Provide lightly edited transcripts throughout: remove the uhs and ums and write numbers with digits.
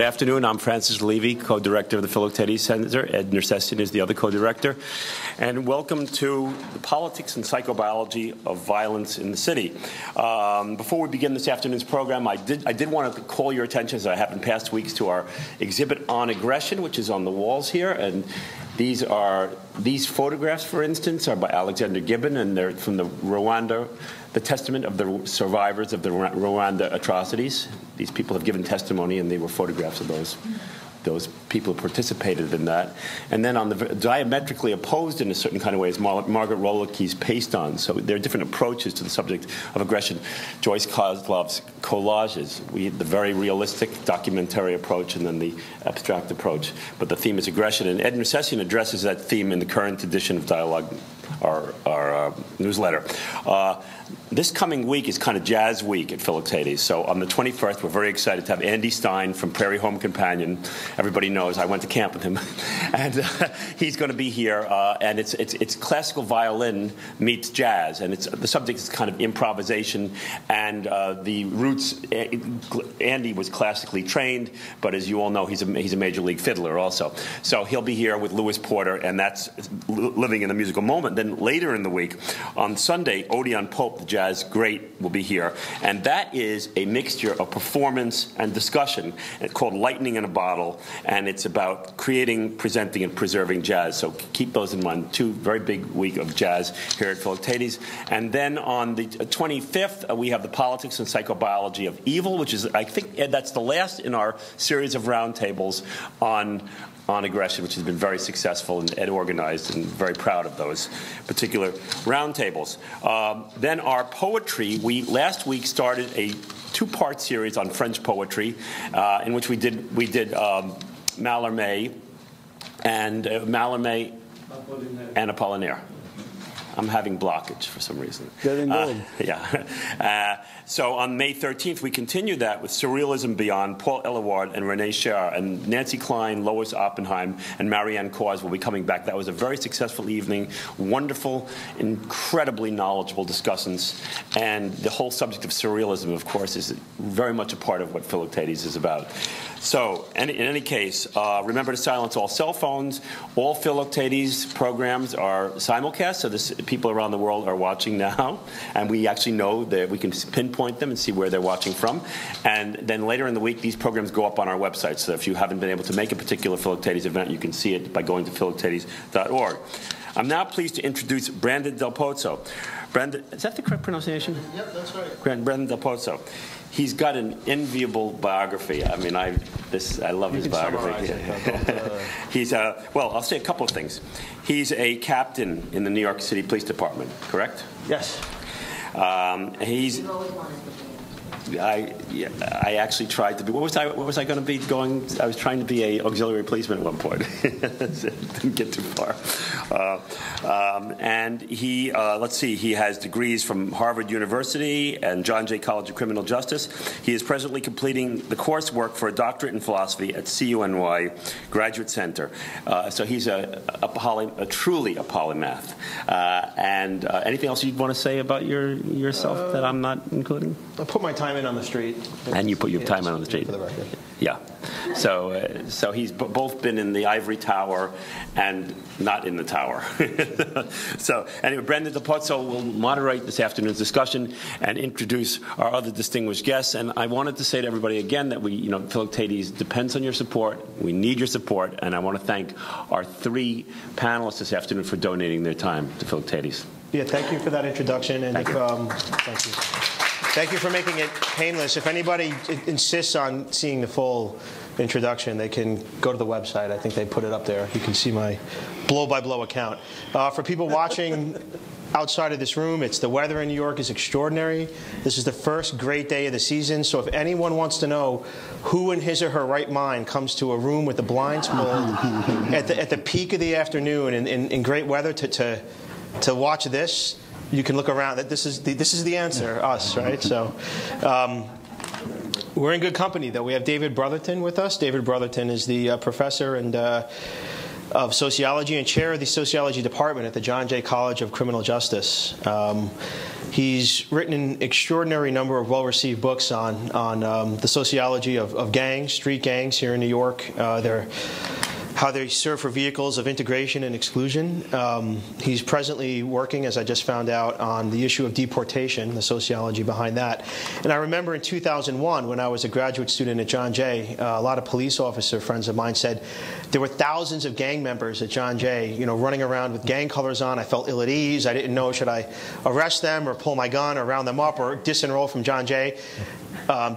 afternoon. I'm Francis Levy, co-director of the Philoctetes Center. Ed Nersessian is the other co-director. And welcome to the Politics and Psychobiology of Violence in the City. Before we begin this afternoon's program, I did want to call your attention, as I have in past weeks, to our exhibit on aggression, which is on the walls here. And these photographs, for instance, are by Alexander Gibbon, and they're from the Rwanda, the testament of the survivors of the Rwanda atrocities. These people have given testimony, and they were photographs of those people who participated in that. And then on the diametrically opposed in a certain kind of way is Margaret Roloke's Paste On. So there are different approaches to the subject of aggression. Joyce Kozlov's collages. We had the very realistic documentary approach and then the abstract approach. But the theme is aggression. And Ed Nersessian addresses that theme in the current edition of Dialogue, our newsletter. This coming week is kind of jazz week at Philoctetes. So on the 21st, we're very excited to have Andy Stein from Prairie Home Companion. Everybody knows I went to camp with him. And he's going to be here. And it's classical violin meets jazz. And the subject is kind of improvisation. And the roots, Andy was classically trained, but as you all know, he's a major league fiddler also. So he'll be here with Lewis Porter, and that's living in the musical moment. Then later in the week, on Sunday, Odeon Pope, the jazz great, will be here. And that is a mixture of performance and discussion. It's called Lightning in a Bottle, and it's about creating, presenting, and preserving jazz. So keep those in mind. 2 very big week of jazz here at Philoctetes. And then on the 25th, we have the Politics and Psychobiology of Evil, which is, I think, that's the last in our series of roundtables on aggression, which has been very successful and Ed organized, and very proud of those particular roundtables. Then our poetry, we last week started a 2-part series on French poetry, in which we did Mallarmé and Apollinaire. I'm having blockage for some reason. So on May 13th, we continued that with Surrealism Beyond. Paul Eluard and Renee Scher and Nancy Klein, Lois Oppenheim, and Marianne Cause will be coming back. That was a very successful evening. Wonderful, incredibly knowledgeable discussants. And the whole subject of surrealism, of course, is very much a part of what Philoctetes is about. So, in any case, remember to silence all cell phones. All Philoctetes programs are simulcast, so people around the world are watching now, and we actually know that we can pinpoint them and see where they're watching from. And then later in the week, these programs go up on our website, so if you haven't been able to make a particular Philoctetes event, you can see it by going to philoctetes.org. I'm now pleased to introduce Brandon Del Pozo. Brandon, is that the correct pronunciation? Yep, that's right. Brandon Del Pozo. He's got an enviable biography. I mean, I love his biography. He's well, I'll say a couple of things. He's a captain in the New York City Police Department, correct? Yes. I actually tried to be. What was I going to be going? I was trying to be an auxiliary policeman at one point. Didn't get too far. And he, let's see, he has degrees from Harvard University and John Jay College of Criminal Justice. He is presently completing the coursework for a doctorate in philosophy at CUNY Graduate Center. So he's truly a polymath. And anything else you'd want to say about yourself that I'm not including? I put my time in on the street. And you put your time in on the street. For the record. Yeah. So he's both been in the ivory tower and not in the tower. So anyway, Brandon Del Pozo will moderate this afternoon's discussion and introduce our other distinguished guests. And I wanted to say to everybody again that Philoctetes depends on your support. We need your support, and I want to thank our 3 panelists this afternoon for donating their time to Philoctetes. Yeah, thank you for that introduction, and thank you. Thank you. Thank you for making it painless. If anybody insists on seeing the full introduction, they can go to the website. I think they put it up there. You can see my blow-by-blow account. For people watching outside of this room, the weather in New York is extraordinary. This is the first great day of the season, so if anyone wants to know who in his or her right mind comes to a room with the blinds pulled at the peak of the afternoon in great weather to watch this, you can look around. This is the answer, us, right? So we're in good company, though. We have David Brotherton with us. David Brotherton is the professor of sociology and chair of the sociology department at the John Jay College of Criminal Justice. He's written an extraordinary number of well-received books on the sociology of gangs, street gangs here in New York, how they serve for vehicles of integration and exclusion. He's presently working, as I just found out, on the issue of deportation, the sociology behind that. And I remember in 2001, when I was a graduate student at John Jay, a lot of police officer friends of mine said there were thousands of gang members at John Jay, running around with gang colors on. I felt ill at ease. I didn't know, should I arrest them or pull my gun or round them up or disenroll from John Jay.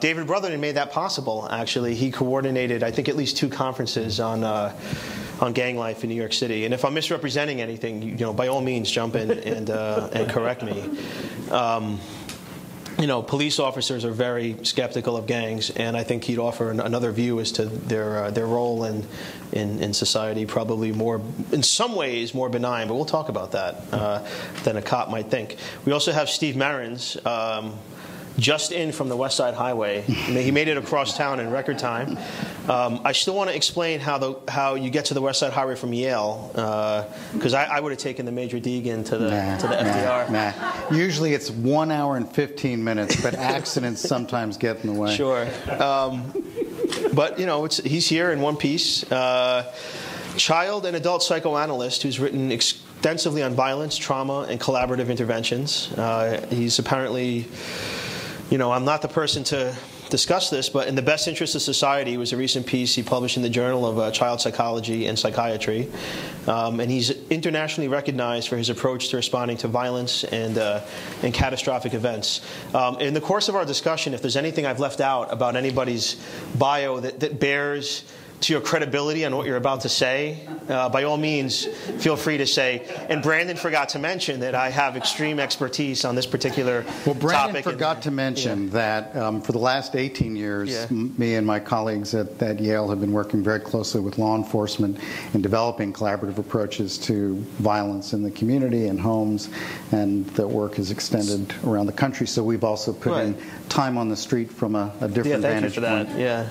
David Brotherton made that possible, actually. He coordinated, I think, at least 2 conferences on gang life in New York City. And if I'm misrepresenting anything, by all means, jump in and correct me. Police officers are very skeptical of gangs, and I think he'd offer another view as to their role in society, probably more, in some ways, more benign. But we'll talk about that than a cop might think. We also have Steve Marans, just in from the West Side Highway. He made it across town in record time. I still want to explain how you get to the West Side Highway from Yale, because I would have taken the Major Deegan to the FDR. Nah. Usually it's 1 hour and 15 minutes, but accidents sometimes get in the way. Sure. But, he's here in one piece. Child and adult psychoanalyst who's written extensively on violence, trauma, and collaborative interventions. He's apparently... I'm not the person to discuss this, but In the Best Interest of Society was a recent piece he published in the Journal of Child Psychology and Psychiatry. And he's internationally recognized for his approach to responding to violence and catastrophic events. In the course of our discussion, if there's anything I've left out about anybody's bio that bears to your credibility on what you're about to say, by all means, feel free to say. And Brandon forgot to mention that I have extreme expertise on this particular topic. Well, Brandon forgot to mention that for the last 18 years, me and my colleagues at Yale have been working very closely with law enforcement in developing collaborative approaches to violence in the community and homes, and that work is extended around the country. So we've also put in time on the street from a different vantage point. Yeah,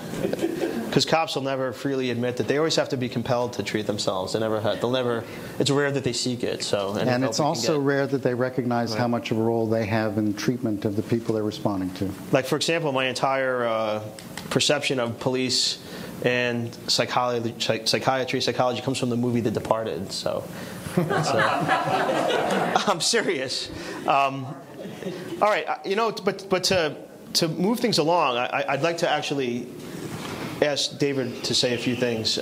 because cops will never freely admit that they always have to be compelled to treat themselves. They'll never. It's rare that they seek it. So, and it's also rare that they recognize how much of a role they have in treatment of the people they're responding to. Like, for example, my entire perception of police and psychology comes from the movie The Departed. So, I'm serious. All right, but to move things along, I'd like to actually ask David to say a few things,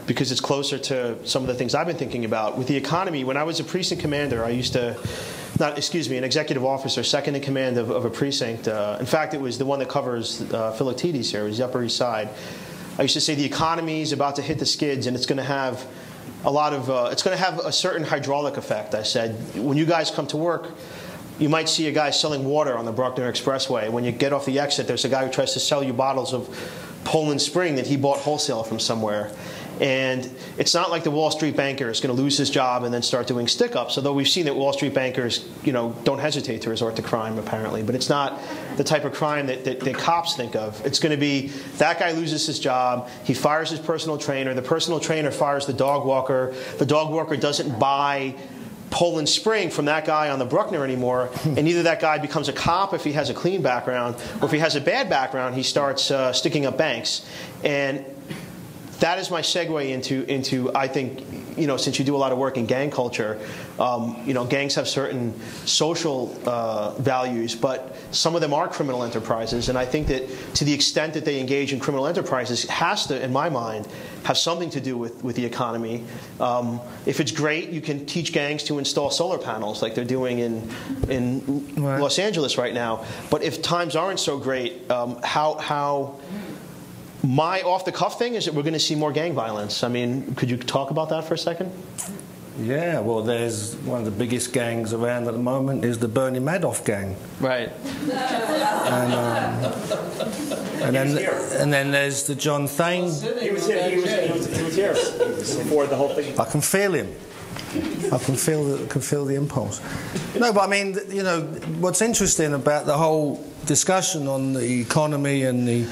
because it's closer to some of the things I've been thinking about. With the economy, when I was a precinct commander, an executive officer, second in command of a precinct. In fact, it was the one that covers Philoctetes here. It was the Upper East Side. I used to say the economy is about to hit the skids, and it's going to have it's going to have a certain hydraulic effect. I said, when you guys come to work, you might see a guy selling water on the Bruckner Expressway. When you get off the exit, there's a guy who tries to sell you bottles of Poland Spring that he bought wholesale from somewhere. And it's not like the Wall Street banker is going to lose his job and then start doing stick-ups, although we've seen that Wall Street bankers, don't hesitate to resort to crime, apparently. But it's not the type of crime that cops think of. It's going to be that guy loses his job, he fires his personal trainer, the personal trainer fires the dog walker doesn't buy Poland Spring from that guy on the Bruckner anymore, and either that guy becomes a cop if he has a clean background, or if he has a bad background, he starts sticking up banks. And that is my segue into I think, since you do a lot of work in gang culture, gangs have certain social values, but some of them are criminal enterprises, and I think that to the extent that they engage in criminal enterprises has to, in my mind, have something to do with the economy. If it's great, you can teach gangs to install solar panels like they're doing in Los Angeles right now. But if times aren't so great, my off-the-cuff thing is that we're going to see more gang violence. I mean, could you talk about that for a second? Yeah, well, there's one of the biggest gangs around at the moment is the Bernie Madoff gang. Right. And then there's the John Thane. He was here before the whole thing. I can feel him. I can feel the impulse. No, but I mean, what's interesting about the whole discussion on the economy and the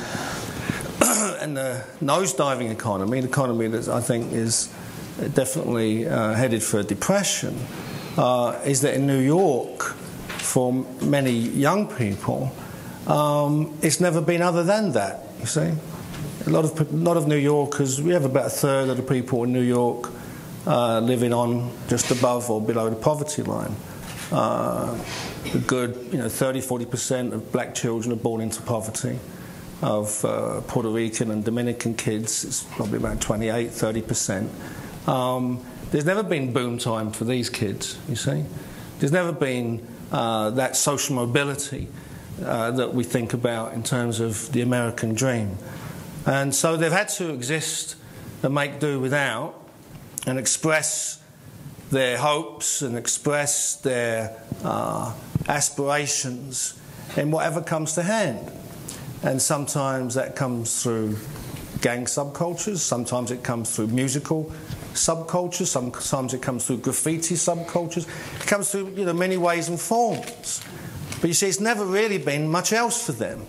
nosediving economy, the economy that I think is definitely headed for depression, is that in New York, for many young people, it's never been other than that, you see. A lot of New Yorkers, we have about a third of the people in New York living on just above or below the poverty line. A good 30–40% of black children are born into poverty. Of Puerto Rican and Dominican kids, it's probably about 28–30%. There's never been boom time for these kids, you see. There's never been that social mobility that we think about in terms of the American dream. And so they've had to exist and make do without and express their hopes and express their aspirations in whatever comes to hand. And sometimes that comes through gang subcultures, sometimes it comes through musical subcultures, sometimes it comes through graffiti subcultures. It comes through many ways and forms. But you see, it's never really been much else for them.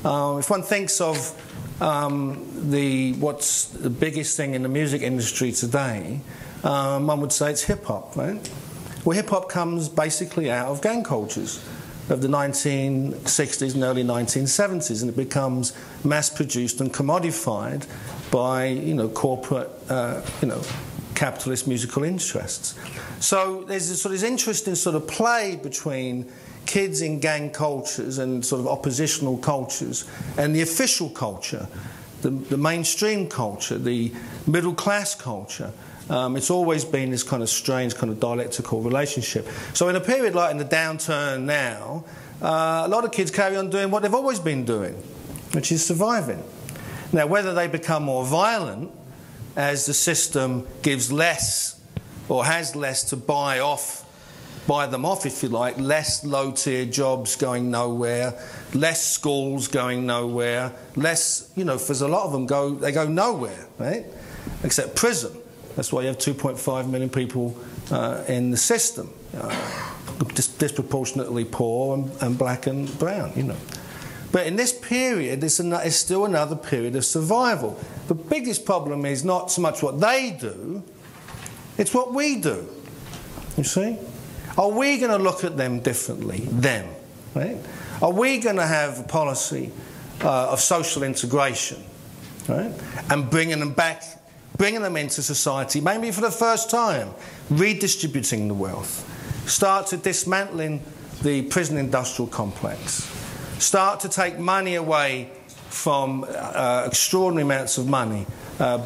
If one thinks of what's the biggest thing in the music industry today, one would say it's hip-hop, right? Well, hip-hop comes basically out of gang cultures of the 1960s and early 1970s, and it becomes mass-produced and commodified by corporate capitalist musical interests. So there's this interesting sort of play between kids in gang cultures and sort of oppositional cultures and the official culture, the mainstream culture, the middle class culture. It's always been this kind of strange kind of dialectical relationship. So in a period like in the downturn now, a lot of kids carry on doing what they've always been doing, which is surviving. Now, whether they become more violent as the system gives less or has less to buy them off, if you like, less low-tier jobs going nowhere, less schools going nowhere, less, for a lot of them they go nowhere, right? Except prison. That's why you have 2.5 million people in the system, disproportionately poor and black and brown, But in this period, it's still another period of survival. The biggest problem is not so much what they do, it's what we do, you see? Are we going to look at them differently, them, right? Are we going to have a policy of social integration, right? And bringing them into society, maybe for the first time, redistributing the wealth. Start to dismantling the prison industrial complex. Start to take money away from extraordinary amounts of money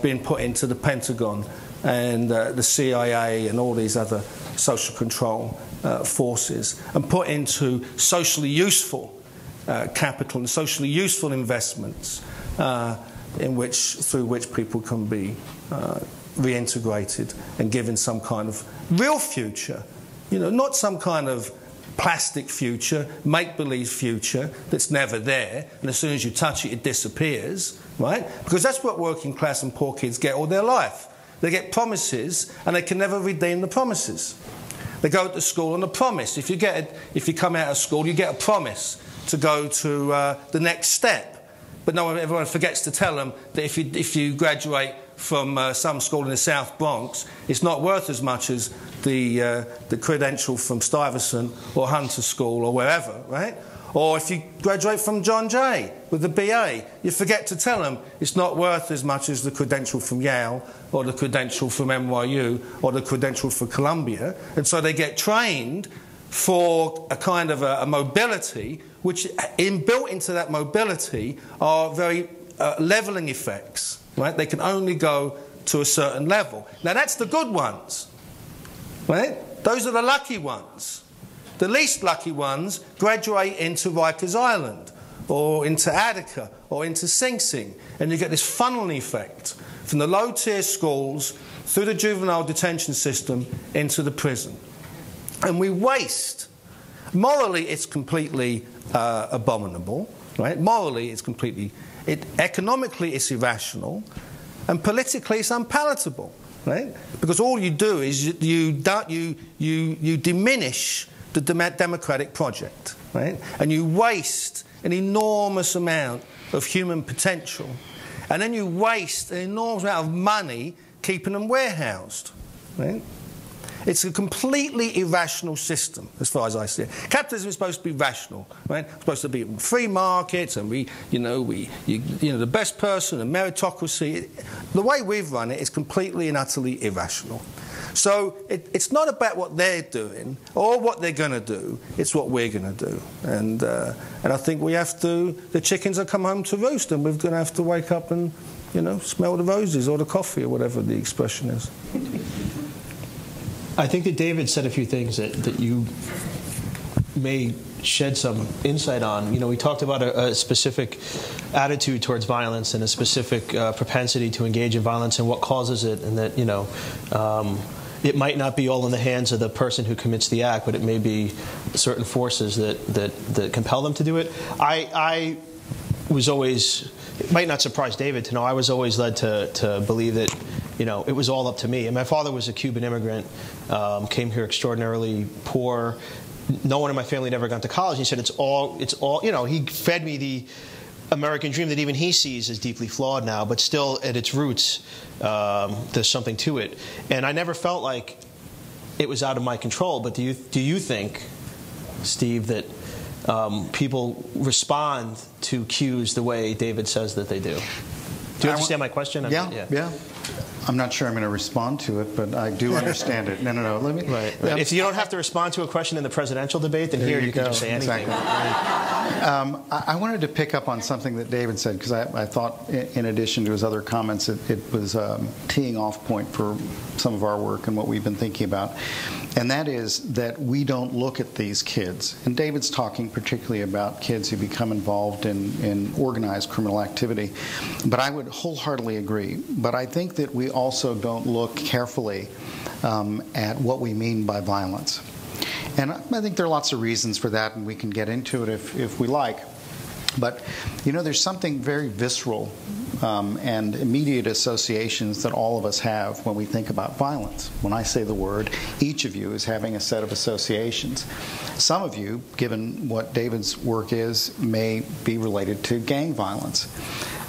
being put into the Pentagon and the CIA and all these other social control forces, and put into socially useful capital and socially useful investments through which people can be reintegrated and given some kind of real future, not some kind of plastic future, make-believe future that's never there, and as soon as you touch it, it disappears, right? Because that's what working class and poor kids get all their life. They get promises, and they can never redeem the promises. They go to school on a promise. If you come out of school, you get a promise to go to the next step. But everyone forgets to tell them that if you graduate from some school in the South Bronx, it's not worth as much as the credential from Stuyvesant or Hunter School or wherever, right? Or if you graduate from John Jay with the BA, you forget to tell them it's not worth as much as the credential from Yale or the credential from NYU or the credential for Columbia. And so they get trained for a kind of a mobility, which inbuilt into that mobility are very levelling effects, right? They can only go to a certain level. Now that's the good ones, right? Those are the lucky ones. The least lucky ones graduate into Rikers Island or into Attica or into Sing Sing, and you get this funneling effect from the low-tier schools through the juvenile detention system into the prison. And we waste. Morally, it's completely abominable, right? Morally, it's economically, it's irrational, and politically, it's unpalatable, right? Because all you do is you diminish the democratic project, right? And you waste an enormous amount of human potential, and then you waste an enormous amount of money keeping them warehoused, right? It's a completely irrational system, as far as I see it. Capitalism is supposed to be rational, right? It's supposed to be free markets, and the best person and meritocracy. The way we've run it is completely and utterly irrational. So it's not about what they're doing or what they're going to do. It's what we're going to do. And I think we have to. The chickens have come home to roost, and we're going to have to wake up and, smell the roses or the coffee or whatever the expression is. I think that David said a few things that you may shed some insight on. We talked about a specific attitude towards violence and a specific propensity to engage in violence and what causes it, and that, it might not be all in the hands of the person who commits the act, but it may be certain forces that compel them to do it. I was always, it might not surprise David to know, I was always led to believe that, it was all up to me. And my father was a Cuban immigrant, came here extraordinarily poor. No one in my family had ever gone to college. He said, it's all, he fed me the American dream that even he sees as deeply flawed now, but still at its roots, there's something to it. And I never felt like it was out of my control. But do you think, Steve, that people respond to cues the way David says that they do? Do you understand my question? Yeah. I'm not sure I'm going to respond to it, but I do understand it. No. Let me. Right. If you don't have to respond to a question in the presidential debate, then here you can just say anything. Exactly. I wanted to pick up on something that David said, because I thought, in addition to his other comments, it was a teeing off point for some of our work and what we've been thinking about. And that is that we don't look at these kids. And David's talking particularly about kids who become involved in organized criminal activity. But I would wholeheartedly agree. But I think that we also don't look carefully at what we mean by violence. And I think there are lots of reasons for that, and we can get into it if we like. But, there's something very visceral and immediate associations that all of us have when we think about violence. When I say the word, each of you is having a set of associations. Some of you, given what David's work is, may be related to gang violence.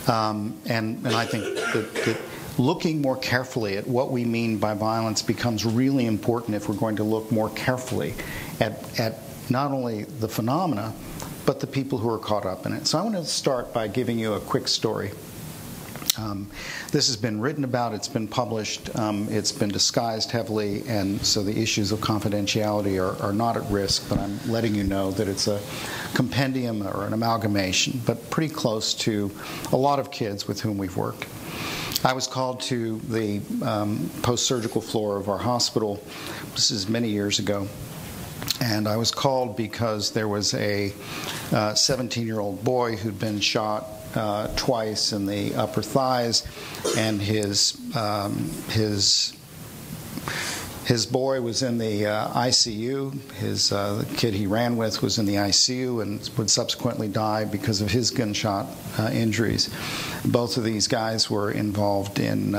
And I think that looking more carefully at what we mean by violence becomes really important if we're going to look more carefully at not only the phenomena, but the people who are caught up in it. So I want to start by giving you a quick story. This has been written about, it's been published, it's been disguised heavily, and so the issues of confidentiality are not at risk, but I'm letting you know that it's a compendium or an amalgamation, but pretty close to a lot of kids with whom we've worked. I was called to the post-surgical floor of our hospital. This is many years ago. And I was called because there was a 17-year-old boy who'd been shot twice in the upper thighs, and his boy was in the ICU. The kid he ran with was in the ICU and would subsequently die because of his gunshot injuries. Both of these guys were involved in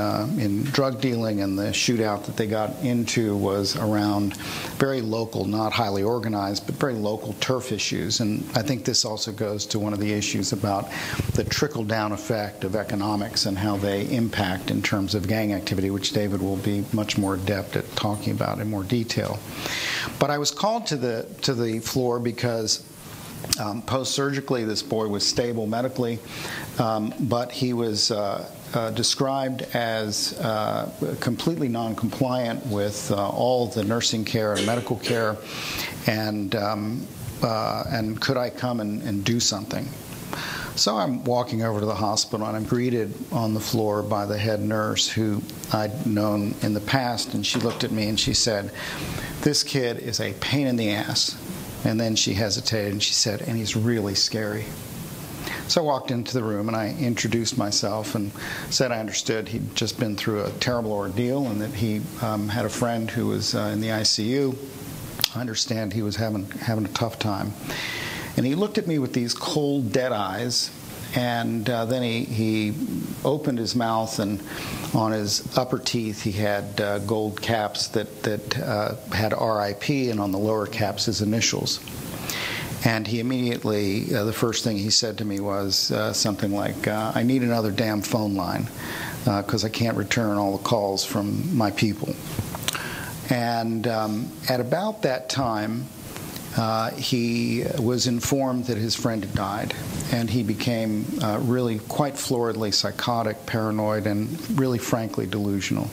drug dealing, and the shootout that they got into was around very local, not highly organized, but very local turf issues. And I think this also goes to one of the issues about the trickle-down effect of economics and how they impact in terms of gang activity, which David will be much more adept at talking about in more detail. But I was called to the floor because post-surgically this boy was stable medically, but he was described as completely non-compliant with all the nursing care and medical care, and could I come and do something? So I'm walking over to the hospital, and I'm greeted on the floor by the head nurse who I'd known in the past, and she looked at me and she said, "This kid is a pain in the ass." And then she hesitated and she said, "And he's really scary." So I walked into the room and I introduced myself and said I understood he'd just been through a terrible ordeal and that he had a friend who was in the ICU. I understand he was having a tough time. And he looked at me with these cold, dead eyes, and then he opened his mouth, and on his upper teeth he had gold caps that had RIP, and on the lower caps his initials. And he immediately, the first thing he said to me was something like, "I need another damn phone line because I can't return all the calls from my people." And at about that time, he was informed that his friend had died, and he became really quite floridly psychotic, paranoid, and really frankly delusional.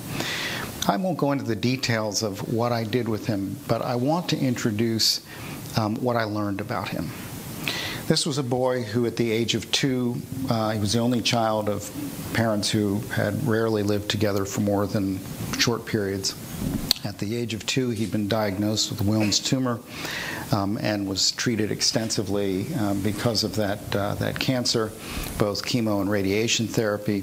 I won't go into the details of what I did with him, but I want to introduce what I learned about him. This was a boy who, at the age of 2, he was the only child of parents who had rarely lived together for more than short periods. At the age of 2, he'd been diagnosed with Wilms tumor and was treated extensively because of that cancer, both chemo and radiation therapy.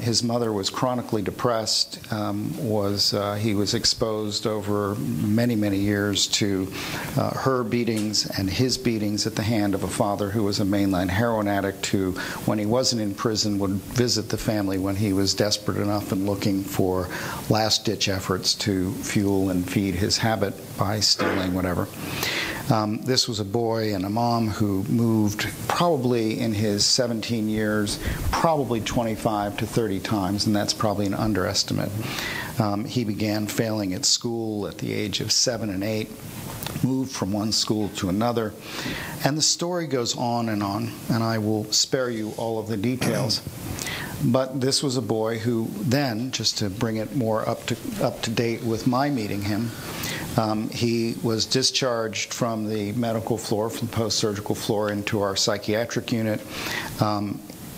His mother was chronically depressed. He was exposed over many, many years to her beatings and his beatings at the hand of a father who was a mainline heroin addict who, when he wasn't in prison, would visit the family when he was desperate enough and looking for last-ditch efforts to fuel and feed his habit by stealing whatever. This was a boy and a mom who moved probably in his 17 years, probably 25 to 30 times, and that's probably an underestimate. He began failing at school at the age of 7 and 8, moved from one school to another, and the story goes on, and I will spare you all of the details. But this was a boy who then, just to bring it more up to date with my meeting him, he was discharged from the medical floor, from the post-surgical floor, into our psychiatric unit.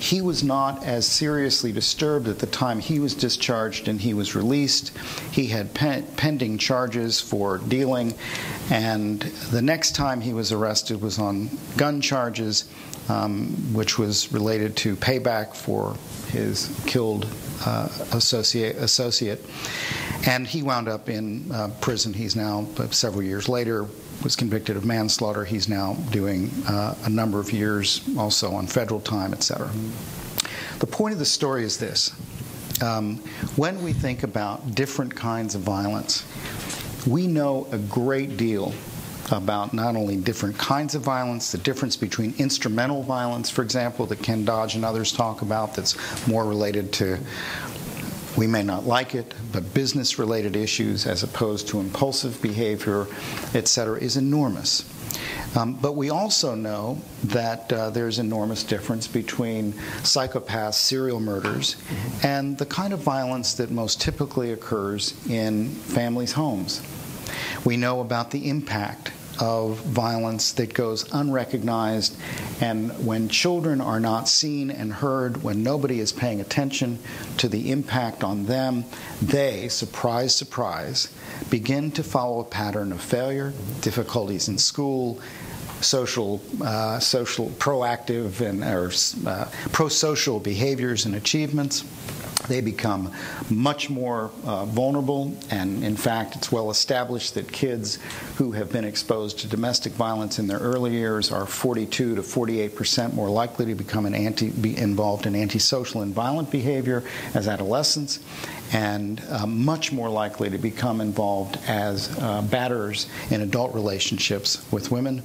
He was not as seriously disturbed at the time he was discharged and he was released. He had pending charges for dealing, and the next time he was arrested was on gun charges, which was related to payback for his killed associate. And he wound up in prison. He's now, several years later, was convicted of manslaughter. He's now doing a number of years also on federal time, etc. The point of the story is this. When we think about different kinds of violence, we know a great deal about not only different kinds of violence, the difference between instrumental violence, for example, that Ken Dodge and others talk about, that's more related to, we may not like it, but business-related issues as opposed to impulsive behavior, etc., is enormous. But we also know that there's enormous difference between psychopaths, serial murders, and the kind of violence that most typically occurs in families' homes. We know about the impact of violence that goes unrecognized, and when children are not seen and heard, when nobody is paying attention to the impact on them, they, surprise, surprise, begin to follow a pattern of failure, difficulties in school, social proactive and pro-social behaviors and achievements. They become much more vulnerable, and in fact it's well established that kids who have been exposed to domestic violence in their early years are 42 to 48% more likely to become be involved in antisocial and violent behavior as adolescents, and much more likely to become involved as batterers in adult relationships with women.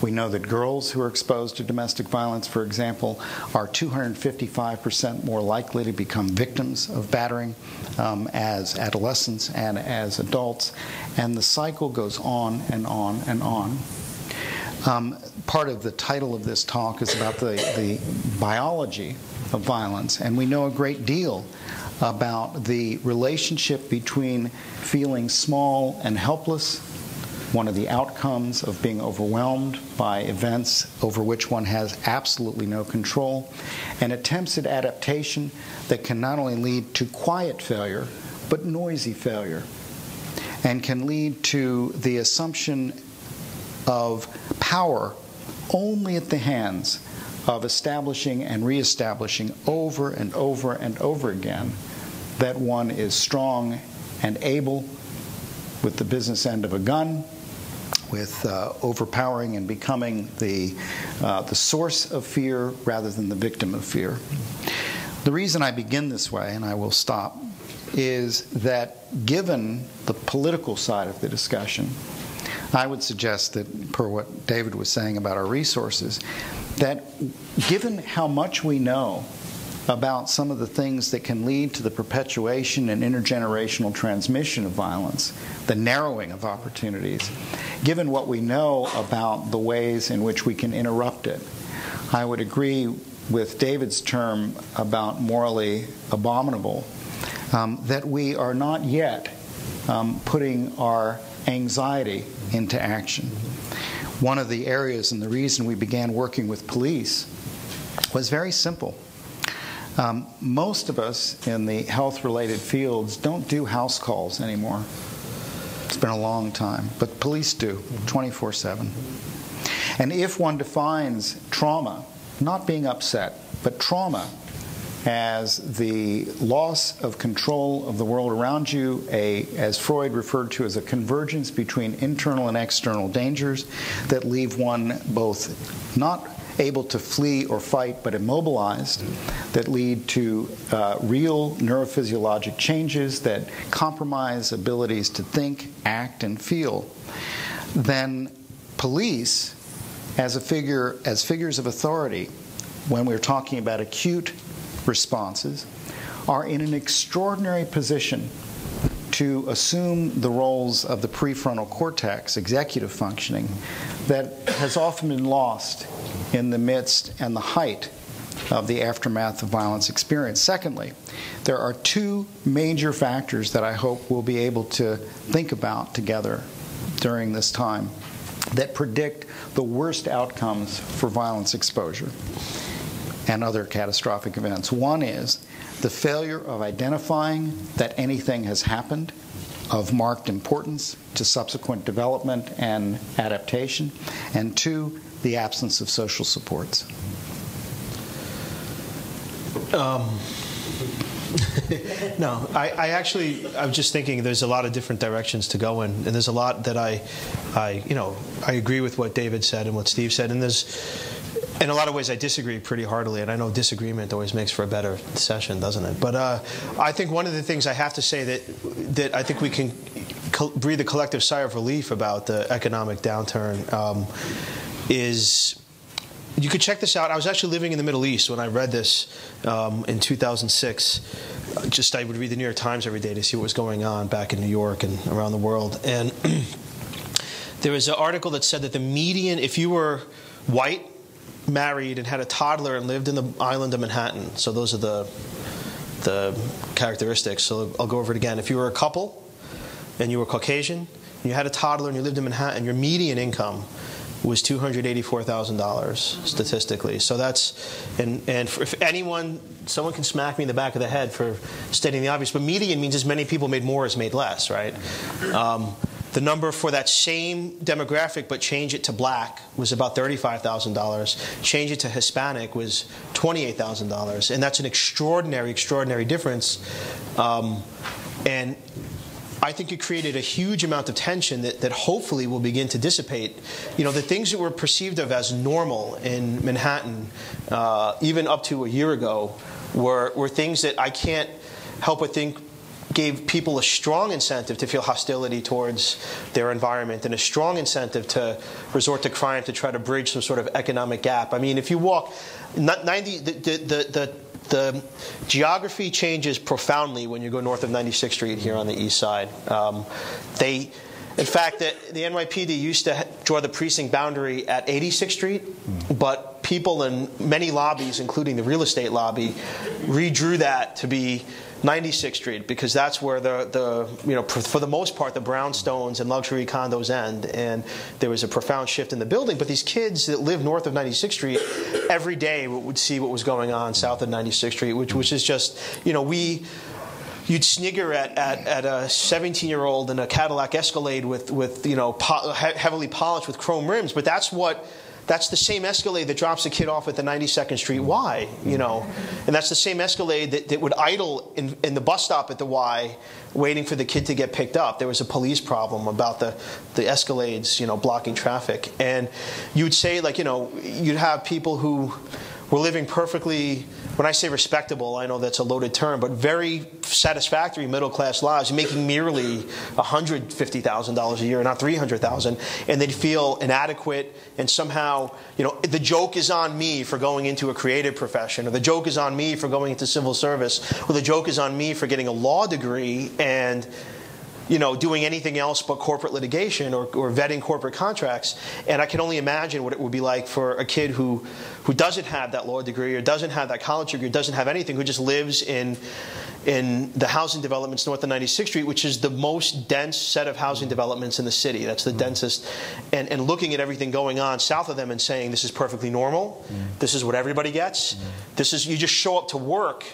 We know that girls who are exposed to domestic violence, for example, are 255% more likely to become victims of battering as adolescents and as adults. And the cycle goes on and on and on. Part of the title of this talk is about the biology of violence, and we know a great deal about the relationship between feeling small and helpless, one of the outcomes of being overwhelmed by events over which one has absolutely no control, and attempts at adaptation that can not only lead to quiet failure, but noisy failure, and can lead to the assumption of power only at the hands of establishing and reestablishing over and over and over again that one is strong and able with the business end of a gun, with overpowering and becoming the source of fear rather than the victim of fear. The reason I begin this way, and I will stop, is that given the political side of the discussion, I would suggest that, per what David was saying about our resources, that given how much we know about some of the things that can lead to the perpetuation and intergenerational transmission of violence, the narrowing of opportunities, given what we know about the ways in which we can interrupt it. I would agree with David's term about morally abominable, that we are not yet putting our anxiety into action. One of the areas and the reason we began working with police was very simple. Most of us in the health-related fields don't do house calls anymore. It's been a long time, but police do, 24/7. And if one defines trauma, not being upset, but trauma as the loss of control of the world around you, as Freud referred to as a convergence between internal and external dangers that leave one both not able to flee or fight, but immobilized, that lead to real neurophysiologic changes that compromise abilities to think, act, and feel, then police, as figures of authority, when we're talking about acute responses, are in an extraordinary position to assume the roles of the prefrontal cortex, executive functioning, that has often been lost in the midst and the height of the aftermath of violence experience. Secondly, there are two major factors that I hope we'll be able to think about together during this time that predict the worst outcomes for violence exposure and other catastrophic events. One is the failure of identifying that anything has happened of marked importance to subsequent development and adaptation, and two, the absence of social supports. No, I was just thinking there's a lot of different directions to go in, and there's a lot that I agree with what David said and what Steve said, and in a lot of ways I disagree pretty heartily, and I know disagreement always makes for a better session, doesn't it? But I think one of the things I have to say that I think we can breathe a collective sigh of relief about the economic downturn is, you could check this out. I was actually living in the Middle East when I read this in 2006. I would read the New York Times every day to see what was going on back in New York and around the world. And there was an article that said that the median, if you were white, married, and had a toddler and lived in the island of Manhattan, so those are the characteristics. So I'll go over it again. If you were a couple and you were Caucasian, and you had a toddler and you lived in Manhattan, your median income was $284,000 statistically. So that's, and if someone can smack me in the back of the head for stating the obvious, but median means as many people made more as made less, right? The number for that same demographic, but change it to black, was about $35,000. Change it to Hispanic was $28,000. And that's an extraordinary, extraordinary difference. And I think it created a huge amount of tension that hopefully will begin to dissipate. You know, the things that were perceived of as normal in Manhattan, even up to a year ago, were things that I can't help but think gave people a strong incentive to feel hostility towards their environment and a strong incentive to resort to crime to try to bridge some sort of economic gap. I mean, if you walk, the geography changes profoundly when you go north of 96th Street here on the east side. In fact, the NYPD used to draw the precinct boundary at 86th Street, but people in many lobbies, including the real estate lobby, redrew that to be 96th Street, because that's where for the most part, the brownstones and luxury condos end, and there was a profound shift in the building. But these kids that live north of 96th Street every day would see what was going on south of 96th Street, which is just, you'd snigger at a 17-year-old in a Cadillac Escalade with heavily polished with chrome rims, but that's the same Escalade that drops a kid off at the 92nd Street Y, and that's the same Escalade that would idle in the bus stop at the Y, waiting for the kid to get picked up. There was a police problem about the Escalades, blocking traffic, and you'd say, you'd have people who were living perfectly when I say respectable, I know that's a loaded term, but very satisfactory middle-class lives, making merely $150,000 a year, not $300,000, and they'd feel inadequate, and somehow, the joke is on me for going into a creative profession, or the joke is on me for going into civil service, or the joke is on me for getting a law degree and doing anything else but corporate litigation or vetting corporate contracts. And I can only imagine what it would be like for a kid who doesn't have that law degree or doesn't have that college degree, doesn't have anything, who just lives in the housing developments north of 96th Street, which is the most dense set of housing developments in the city. That's the densest. And looking at everything going on south of them and saying, this is perfectly normal. This is what everybody gets. This is, you just show up to work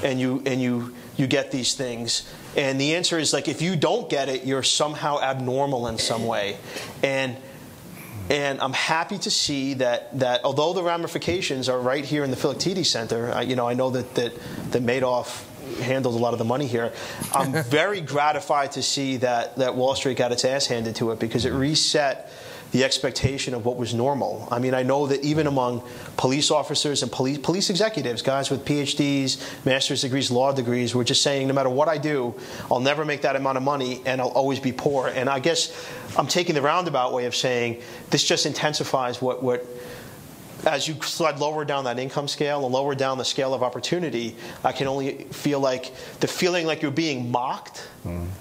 and you get these things. And the answer is, if you don't get it, you're somehow abnormal in some way. And I'm happy to see that although the ramifications are right here in the Philoctetes Center, I know that Madoff handles a lot of the money here. I'm very gratified to see that Wall Street got its ass handed to it, because it reset the expectation of what was normal. I mean, I know that even among police officers and police executives, guys with PhDs, master's degrees, law degrees, were just saying, no matter what I do, I'll never make that amount of money and I'll always be poor. And I guess I'm taking the roundabout way of saying this just intensifies what as you slide lower down that income scale and lower down the scale of opportunity, I can only feel like the feeling like you're being mocked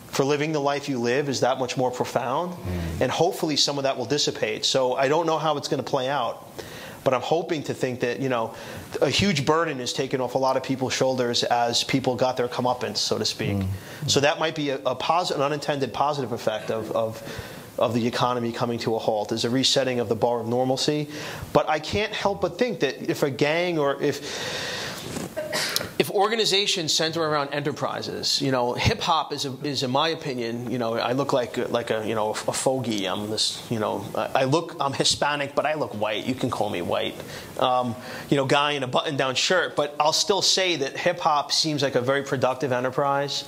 for living the life you live is that much more profound. And hopefully some of that will dissipate. So I don't know how it's going to play out, but I'm hoping to think that, a huge burden is taken off a lot of people's shoulders as people got their comeuppance, so to speak. So that might be an unintended positive effect of the economy coming to a halt, is a resetting of the bar of normalcy. But I can't help but think that if a gang or if organizations center around enterprises, hip hop is in my opinion, I look like a fogey. I'm this, I'm Hispanic, but I look white. You can call me white. Guy in a button-down shirt, but I'll still say that hip hop seems like a very productive enterprise.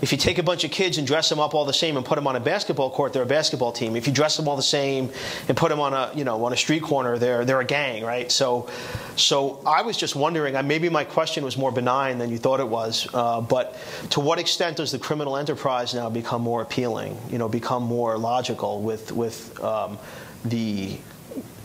If you take a bunch of kids and dress them up all the same and put them on a basketball court, they're a basketball team. If you dress them all the same and put them on a street corner, they're a gang, right? So I was just wondering, maybe my question was more benign than you thought it was, but to what extent does the criminal enterprise now become more appealing, become more logical with the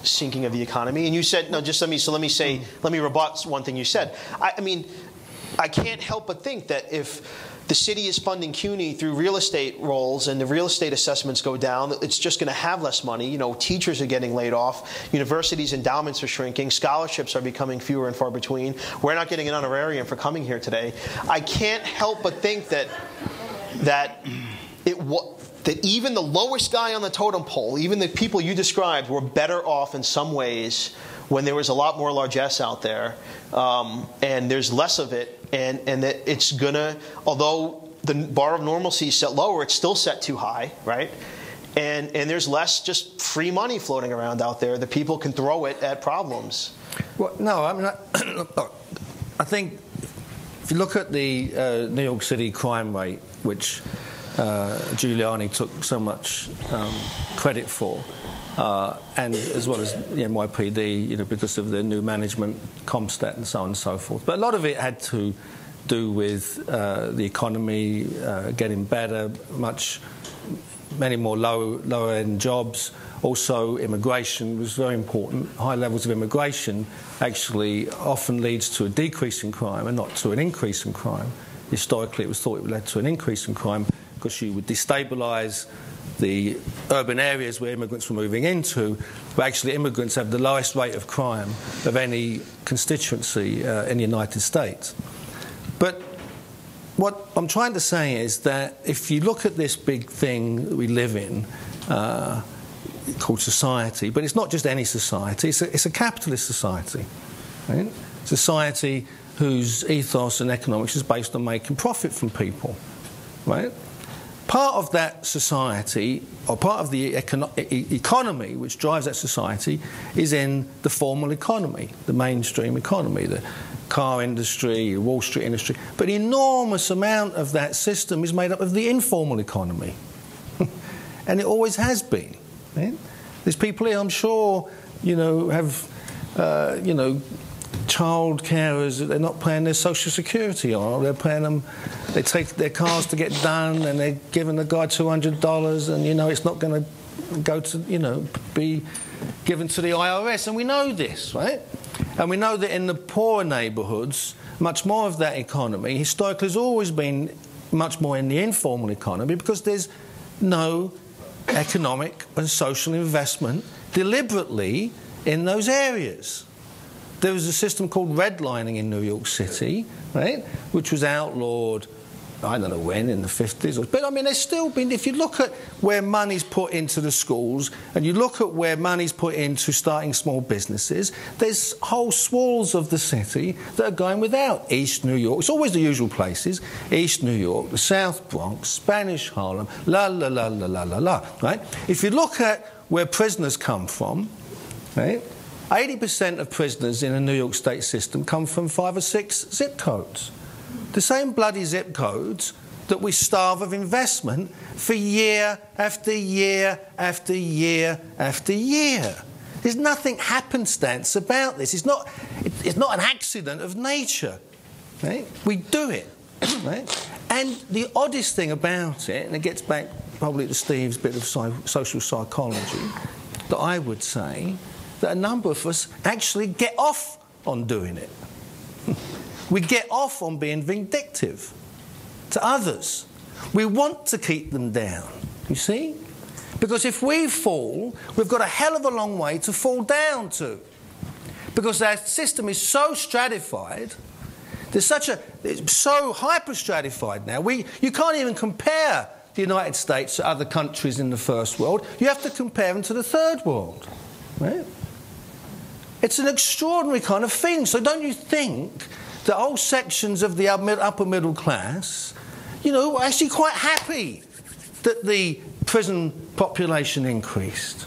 sinking of the economy? And you said, no, just let me rebut one thing you said. I can't help but think that if the city is funding CUNY through real estate rolls and the real estate assessments go down, it's just going to have less money. Teachers are getting laid off. Universities' endowments are shrinking. Scholarships are becoming fewer and far between. We're not getting an honorarium for coming here today. I can't help but think that even the lowest guy on the totem pole, even the people you described, were better off in some ways when there was a lot more largesse out there, and there's less of it, and that it's gonna, although the bar of normalcy is set lower, it's still set too high, right? And there's less just free money floating around out there that people can throw it at problems. Well, no, I think if you look at the New York City crime rate, which Giuliani took so much credit for, and as well as the NYPD, because of the new management, Comstat, and so on and so forth. But a lot of it had to do with the economy getting better, many more lower-end jobs. Also, immigration was very important. High levels of immigration actually often leads to a decrease in crime and not to an increase in crime. Historically, it was thought it would lead to an increase in crime because you would destabilise the urban areas where immigrants were moving into, but actually immigrants have the lowest rate of crime of any constituency in the United States. But what I'm trying to say is that if you look at this big thing that we live in, called society, but it's not just any society, it's a capitalist society, right? Society whose ethos and economics is based on making profit from people, right? Part of that society, or part of the economy which drives that society, is in the formal economy, the mainstream economy, the car industry, the Wall Street industry. But an enormous amount of that system is made up of the informal economy. And it always has been. Right? There's people here, I'm sure, have, child carers, they're not paying their social security on, they're paying them, they take their cars to get done and they're giving the guy $200 and, you know, it's not going to go to, you know, be given to the IRS. And we know this, right? And we know that in the poorer neighbourhoods, much more of that economy historically has always been much more in the informal economy because there's no economic and social investment deliberately in those areas. There was a system called redlining in New York City, right, which was outlawed, I don't know when, in the 50s. But, I mean, there's still been, if you look at where money's put into the schools and you look at where money's put into starting small businesses, there's whole swathes of the city that are going without. East New York, it's always the usual places, East New York, the South Bronx, Spanish Harlem, right? If you look at where prisoners come from, right, 80% of prisoners in a New York State system come from 5 or 6 zip codes. The same bloody zip codes that we starve of investment for year after year after year after year. There's nothing happenstance about this. It's not an accident of nature. Right? We do it. Right? And the oddest thing about it, and it gets back probably to Steve's bit of social psychology, that I would say that a number of us actually get off on doing it. We get off on being vindictive to others. We want to keep them down, you see? Because if we fall, we've got a hell of a long way to fall down to. Because our system is so stratified, it's so hyper-stratified now. You can't even compare the United States to other countries in the first world. You have to compare them to the third world, right? It's an extraordinary kind of thing. So don't you think that whole sections of the upper middle class, you know, were actually quite happy that the prison population increased,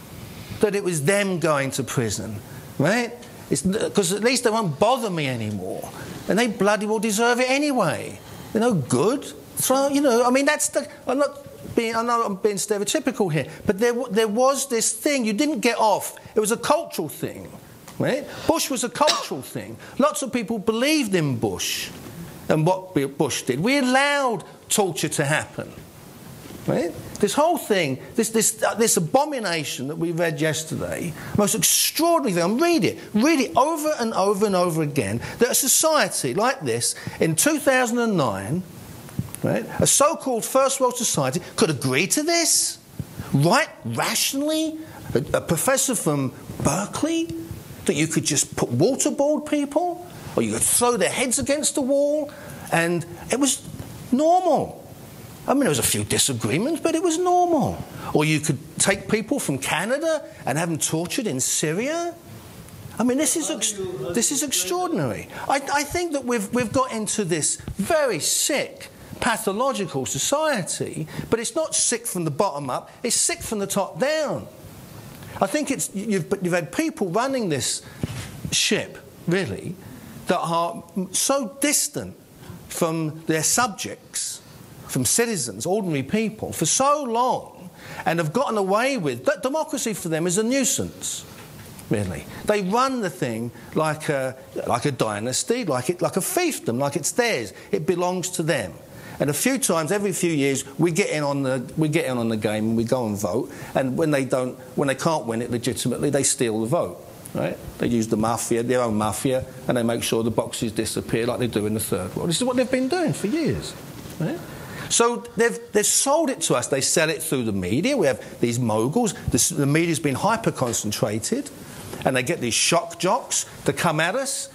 that it was them going to prison, right? Because at least they won't bother me anymore, and they bloody well deserve it anyway. They're no good. So, you know, I mean, I know I'm being stereotypical here, but there was this thing. You didn't get off. It was a cultural thing. Right? Bush was a cultural thing. Lots of people believed in Bush and what Bush did. We allowed torture to happen. Right? This whole thing, this abomination that we read yesterday, most extraordinary thing, read it over and over and over again, that a society like this in 2009, right, a so-called first world society, could agree to this? Right? Rationally? A professor from Berkeley? That you could just waterboard people, or you could throw their heads against the wall, and it was normal. I mean, there was a few disagreements, but it was normal. Or you could take people from Canada and have them tortured in Syria. I mean, this is extraordinary. I think that we've got into this very sick, pathological society, but it's not sick from the bottom up, it's sick from the top down. I think you've had people running this ship, really, that are so distant from their subjects, from citizens, ordinary people, for so long, and have gotten away with that. Democracy for them is a nuisance, really. They run the thing like a dynasty, like a fiefdom, like it's theirs. It belongs to them. And a few times, every few years, we get in on the game and we go and vote. And when they can't win it legitimately, they steal the vote. Right? They use the mafia, their own mafia, and they make sure the boxes disappear like they do in the third world. This is what they've been doing for years. Right? So they've sold it to us. They sell it through the media. We have these moguls. The media's been hyper concentrated, and they get these shock jocks to come at us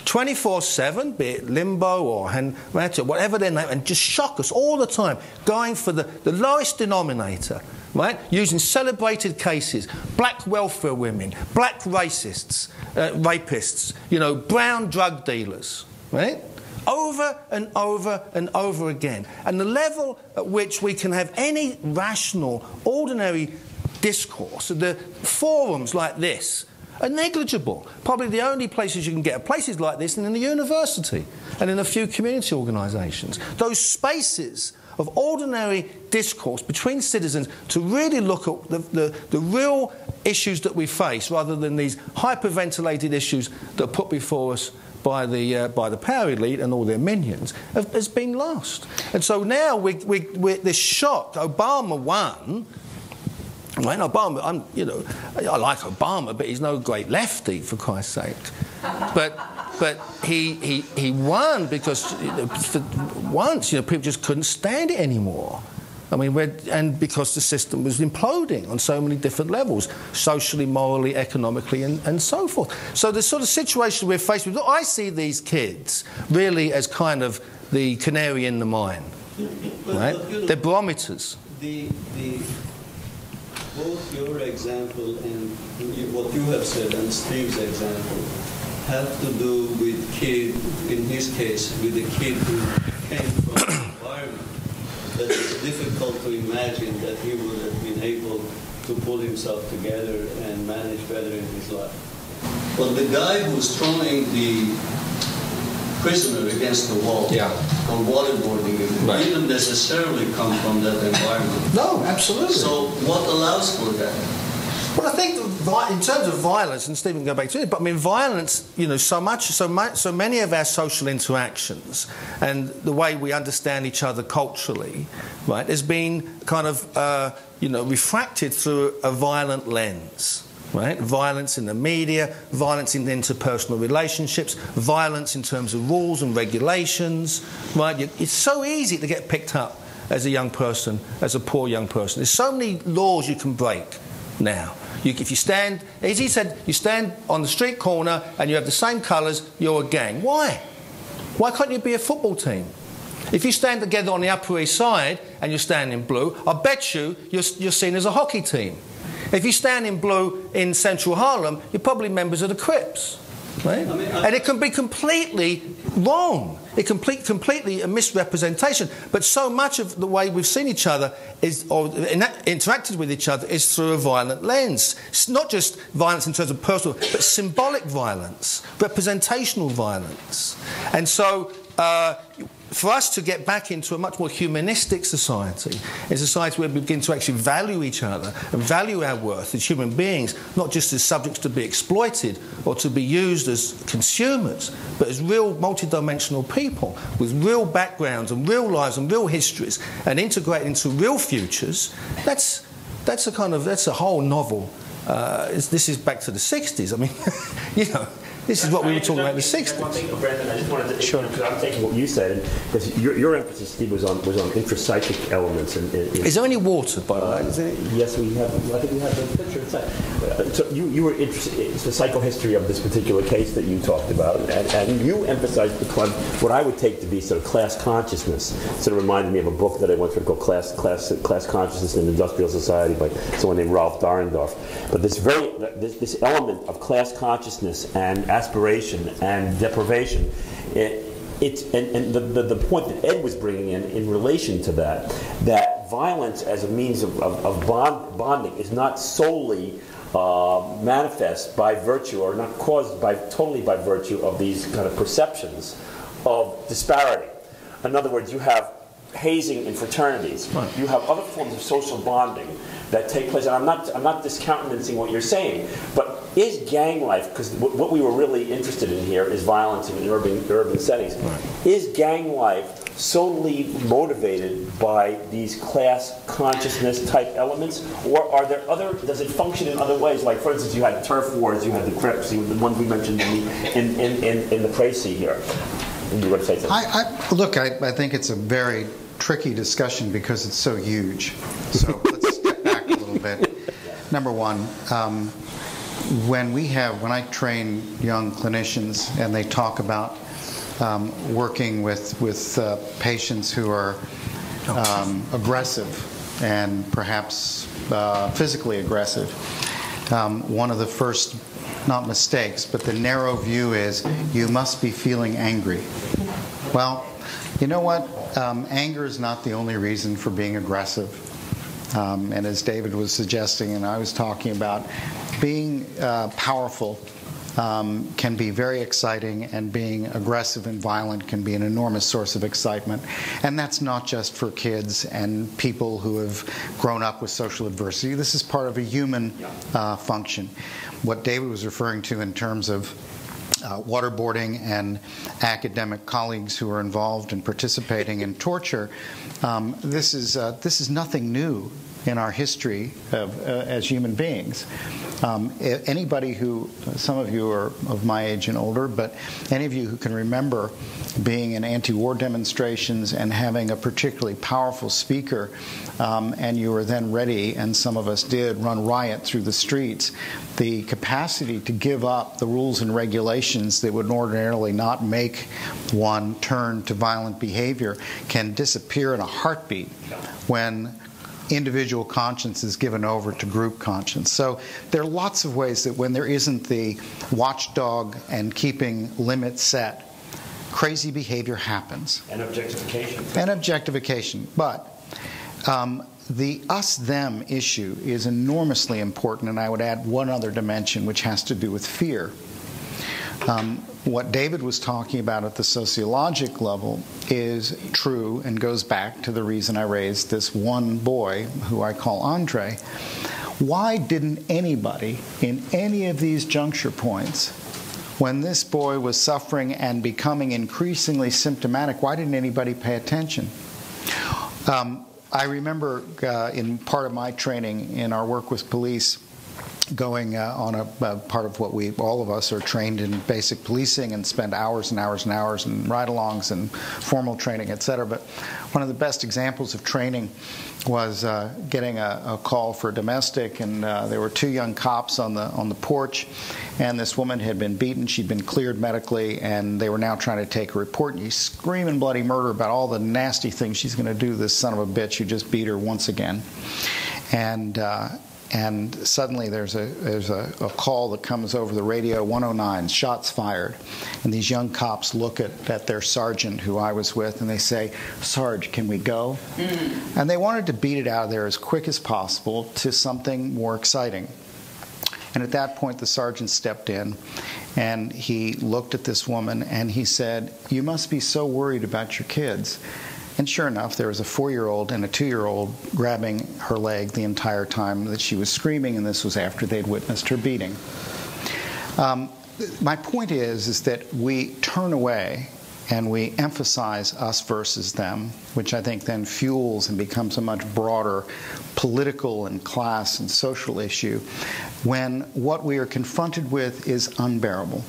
24/7, be it Limbo or Henrietta, whatever their name, and just shock us all the time, going for the lowest denominator, right? Using celebrated cases, black welfare women, black racists, rapists, you know, brown drug dealers, right? Over and over and over again. And the level at which we can have any rational, ordinary discourse, the forums like this, are negligible. Probably the only places you can get are places like this and in the university and in a few community organisations. Those spaces of ordinary discourse between citizens to really look at the real issues that we face rather than these hyperventilated issues that are put before us by the power elite and all their minions has been lost. And so now we're this shock. Obama won. Right? Obama, I like Obama, but he's no great lefty, for Christ's sake. But he won because for once, people just couldn't stand it anymore. I mean, and because the system was imploding on so many different levels, socially, morally, economically, and so forth. So the sort of situation we're faced with, I see these kids really as kind of the canary in the mine, right? They're barometers. Both your example and what you have said and Steve's example have to do with kid, in his case, with a kid who came from an environment that it's difficult to imagine that he would have been able to pull himself together and manage better in his life. But the guy who's throwing the prisoner against the wall or waterboarding him didn't necessarily come from that environment. No, absolutely. So what allows for that? Well, I think in terms of violence, and Stephen can go back to it, but I mean violence, so many of our social interactions and the way we understand each other culturally, right, has been kind of, refracted through a violent lens. Right? Violence in the media, violence in interpersonal relationships, violence in terms of rules and regulations. Right? It's so easy to get picked up as a young person, as a poor young person. There's so many laws you can break now. If you stand, as he said, you stand on the street corner and you have the same colours, you're a gang. Why? Why can't you be a football team? If you stand together on the Upper East Side and you're standing in blue, I bet you're seen as a hockey team. If you stand in blue in central Harlem, you're probably members of the Crips, right? And it can be completely wrong. It completely a misrepresentation. But so much of the way we've seen each other interacted with each other is through a violent lens. It's not just violence in terms of personal, but symbolic violence, representational violence. And so for us to get back into a much more humanistic society, a society where we begin to actually value each other and value our worth as human beings, not just as subjects to be exploited or to be used as consumers, but as real multidimensional people with real backgrounds and real lives and real histories, and integrate into real futures, that's a whole novel. This is back to the 60s. I mean, this is what we were talking about in the 60s. Brandon, I just wanted to, because I'm taking what you said, because your emphasis, Steve, was on intrapsychic elements. Is there any water, by the way? Yes, we have. I think we have the picture inside. So you were interested in the psychohistory of this particular case that you talked about, and you emphasized what I would take to be sort of class consciousness. Sort of reminded me of a book that I once read called Class Consciousness in Industrial Society by someone named Ralph Dahrendorf. But this element of class consciousness and aspiration and deprivation, the point that Ed was bringing in relation to that violence as a means of bonding is not solely manifest by virtue, or not caused totally by virtue of these kind of perceptions of disparity. In other words, you have hazing in fraternities. Right. You have other forms of social bonding that take place. And I'm not discountenancing what you're saying, but is gang life, because what we were really interested in here is violence in urban settings. Right. Is gang life solely motivated by these class consciousness type elements, or are there does it function in other ways? Like, for instance, you had turf wars, you had the Crips, the ones we mentioned in the Précis here. You were to say something. I think it's a very tricky discussion because it's so huge. So let's step back a little bit. Number one, when I train young clinicians and they talk about working with patients who are aggressive and perhaps physically aggressive, one of the first, not mistakes, but the narrow view is you must be feeling angry. Well, you know what? Anger is not the only reason for being aggressive. And as David was suggesting and I was talking about, being powerful can be very exciting, and being aggressive and violent can be an enormous source of excitement. And that's not just for kids and people who have grown up with social adversity. This is part of a human function. What David was referring to in terms of waterboarding and academic colleagues who are involved in participating in torture, this is nothing new in our history as human beings. Anybody who, some of you are of my age and older, but any of you who can remember being in anti-war demonstrations and having a particularly powerful speaker, and you were then ready, and some of us did, run riot through the streets, the capacity to give up the rules and regulations that would ordinarily not make one turn to violent behavior can disappear in a heartbeat when individual conscience is given over to group conscience. So there are lots of ways that when there isn't the watchdog and keeping limits set, crazy behavior happens. And objectification. And objectification. But the us-them issue is enormously important, and I would add one other dimension, which has to do with fear. What David was talking about at the sociologic level is true and goes back to the reason I raised this one boy, who I call Andre. Why didn't anybody in any of these juncture points, when this boy was suffering and becoming increasingly symptomatic, why didn't anybody pay attention? I remember in part of my training in our work with police, going on a part of what all of us are trained in basic policing and spend hours and hours and hours in ride-alongs and formal training, etc. But one of the best examples of training was getting a call for domestic, and there were two young cops on the porch, and this woman had been beaten. She'd been cleared medically, and they were now trying to take a report. And he's screaming bloody murder about all the nasty things she's going to do to this son of a bitch who just beat her once again. And suddenly there's a call that comes over the radio, 109, shots fired. And these young cops look at their sergeant, who I was with, and they say, "Sarge, can we go?" Mm-hmm. And they wanted to beat it out of there as quick as possible to something more exciting. And at that point, the sergeant stepped in, and he looked at this woman, and he said, "You must be so worried about your kids." And sure enough, there was a 4-year-old and a 2-year-old grabbing her leg the entire time that she was screaming, and this was after they'd witnessed her beating. My point is that we turn away and we emphasize us versus them, which I think then fuels and becomes a much broader political and class and social issue, when what we are confronted with is unbearable,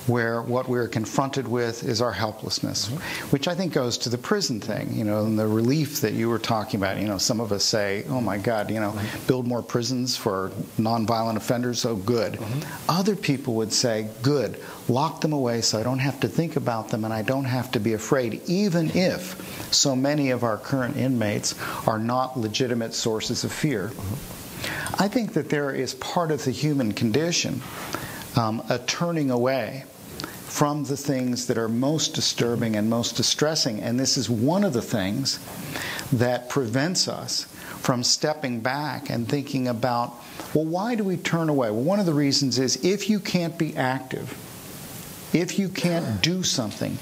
where what we're confronted with is our helplessness, which I think goes to the prison thing, and the relief that you were talking about. Some of us say, "Oh my God, build more prisons for nonviolent offenders, oh good." Other people would say, "Good, lock them away so I don't have to think about them and I don't have to be afraid," even if so many of our current inmates are not legitimate sources of fear. I think that there is part of the human condition, a turning away from the things that are most disturbing and most distressing. And this is one of the things that prevents us from stepping back and thinking about, well, why do we turn away? Well, one of the reasons is if you can't be active, if you can't do something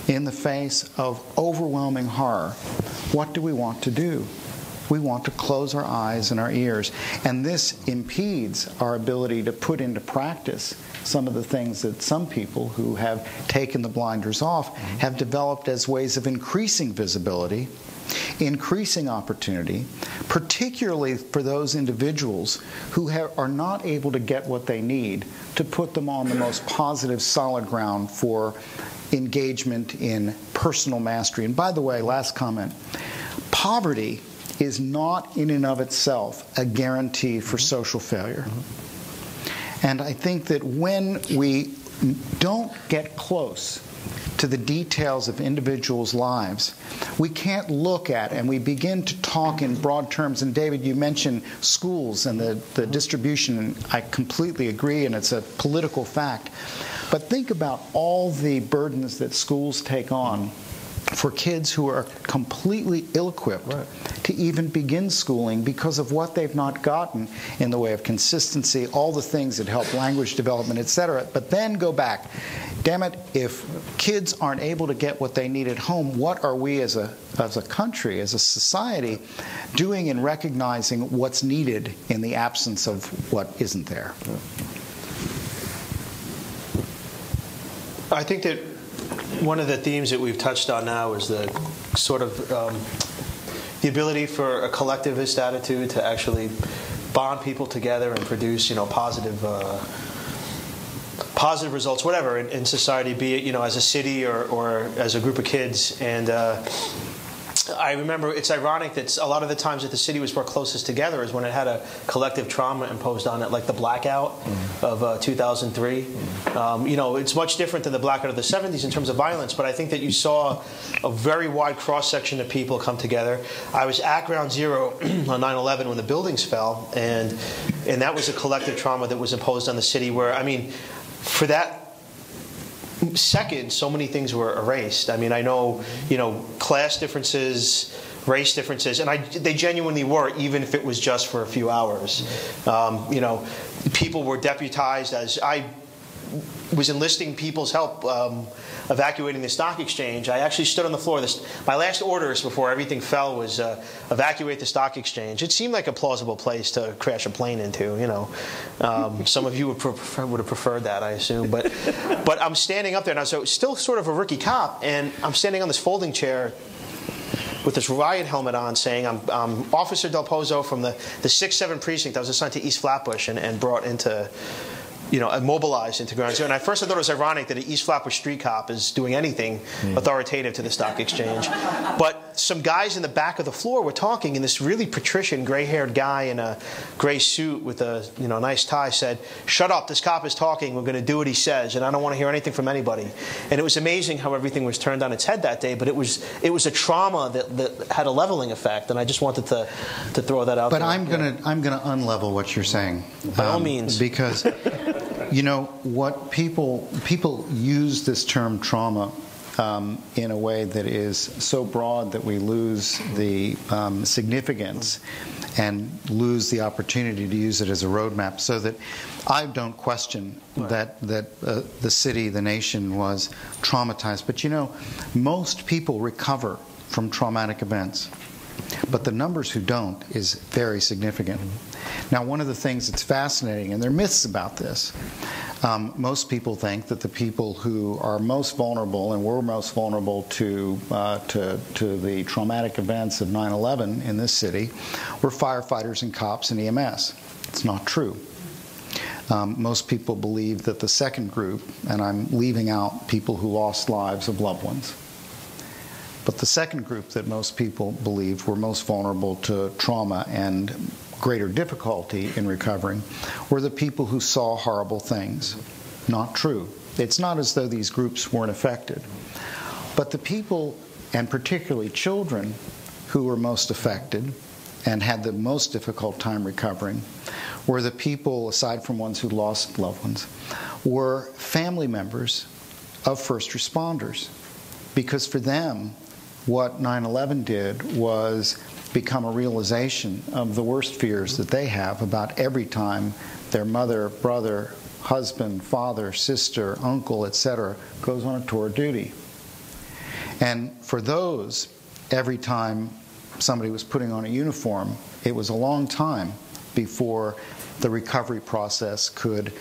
in the face of overwhelming horror, what do we want to do? We want to close our eyes and our ears. And this impedes our ability to put into practice some of the things that some people who have taken the blinders off have developed as ways of increasing visibility, increasing opportunity, particularly for those individuals who are not able to get what they need to put them on the most positive, solid ground for engagement in personal mastery. And by the way, last comment, poverty is not in and of itself a guarantee for social failure. And I think that when we don't get close to the details of individuals' lives, we can't look at and we begin to talk in broad terms. And David, you mentioned schools and the distribution, and I completely agree, and it's a political fact. But think about all the burdens that schools take on for kids who are completely ill-equipped to even begin schooling because of what they've not gotten in the way of consistency, all the things that help language development, etc. But then go back. Damn it, if kids aren't able to get what they need at home, what are we as a country, as a society, doing in recognizing what's needed in the absence of what isn't there? I think that one of the themes that we've touched on now is the sort of the ability for a collectivist attitude to actually bond people together and produce, positive results, whatever, in society, be it, as a city or as a group of kids. And I remember it's ironic that a lot of the times that the city was brought closest together is when it had a collective trauma imposed on it, like the blackout of 2003. It's much different than the blackout of the 70s in terms of violence, but I think that you saw a very wide cross-section of people come together. I was at Ground Zero on 9/11 when the buildings fell, and that was a collective trauma that was imposed on the city where, for that second, so many things were erased. I know, class differences, race differences, and they genuinely were, even if it was just for a few hours. People were deputized as I was enlisting people's help evacuating the stock exchange. I actually stood on the floor. My last orders before everything fell was evacuate the stock exchange. It seemed like a plausible place to crash a plane into. Some of you would have preferred that, I assume. But I'm standing up there now, so still sort of a rookie cop, and I'm standing on this folding chair with this riot helmet on, saying I'm Officer Del Pozo from the 6-7 precinct. I was assigned to East Flatbush and brought into, immobilized into Ground Zero. And at first I thought it was ironic that an East Flatbush street cop is doing anything authoritative to the stock exchange. But some guys in the back of the floor were talking, and this really patrician, gray-haired guy in a gray suit with a nice tie said, "Shut up, this cop is talking, we're going to do what he says, and I don't want to hear anything from anybody." And it was amazing how everything was turned on its head that day, but it was a trauma that had a leveling effect, and I just wanted to throw that out there. But I'm gonna unlevel what you're saying. By all means. Because what people use this term trauma in a way that is so broad that we lose the significance and lose the opportunity to use it as a roadmap. So that I don't question that the city, the nation was traumatized. But most people recover from traumatic events. But the numbers who don't is very significant. Now, one of the things that's fascinating, and there are myths about this, most people think that the people who are most vulnerable and were most vulnerable to the traumatic events of 9/11 in this city were firefighters and cops and EMS. It's not true. Most people believe that the second group, and I'm leaving out people who lost lives of loved ones, but the second group that most people believe were most vulnerable to trauma and greater difficulty in recovering were the people who saw horrible things. Not true. It's not as though these groups weren't affected. But the people, and particularly children, who were most affected and had the most difficult time recovering were the people, aside from ones who lost loved ones, were family members of first responders. Because for them, what 9/11 did was become a realization of the worst fears that they have about every time their mother, brother, husband, father, sister, uncle, etc. goes on a tour of duty. And for those, every time somebody was putting on a uniform, it was a long time before the recovery process could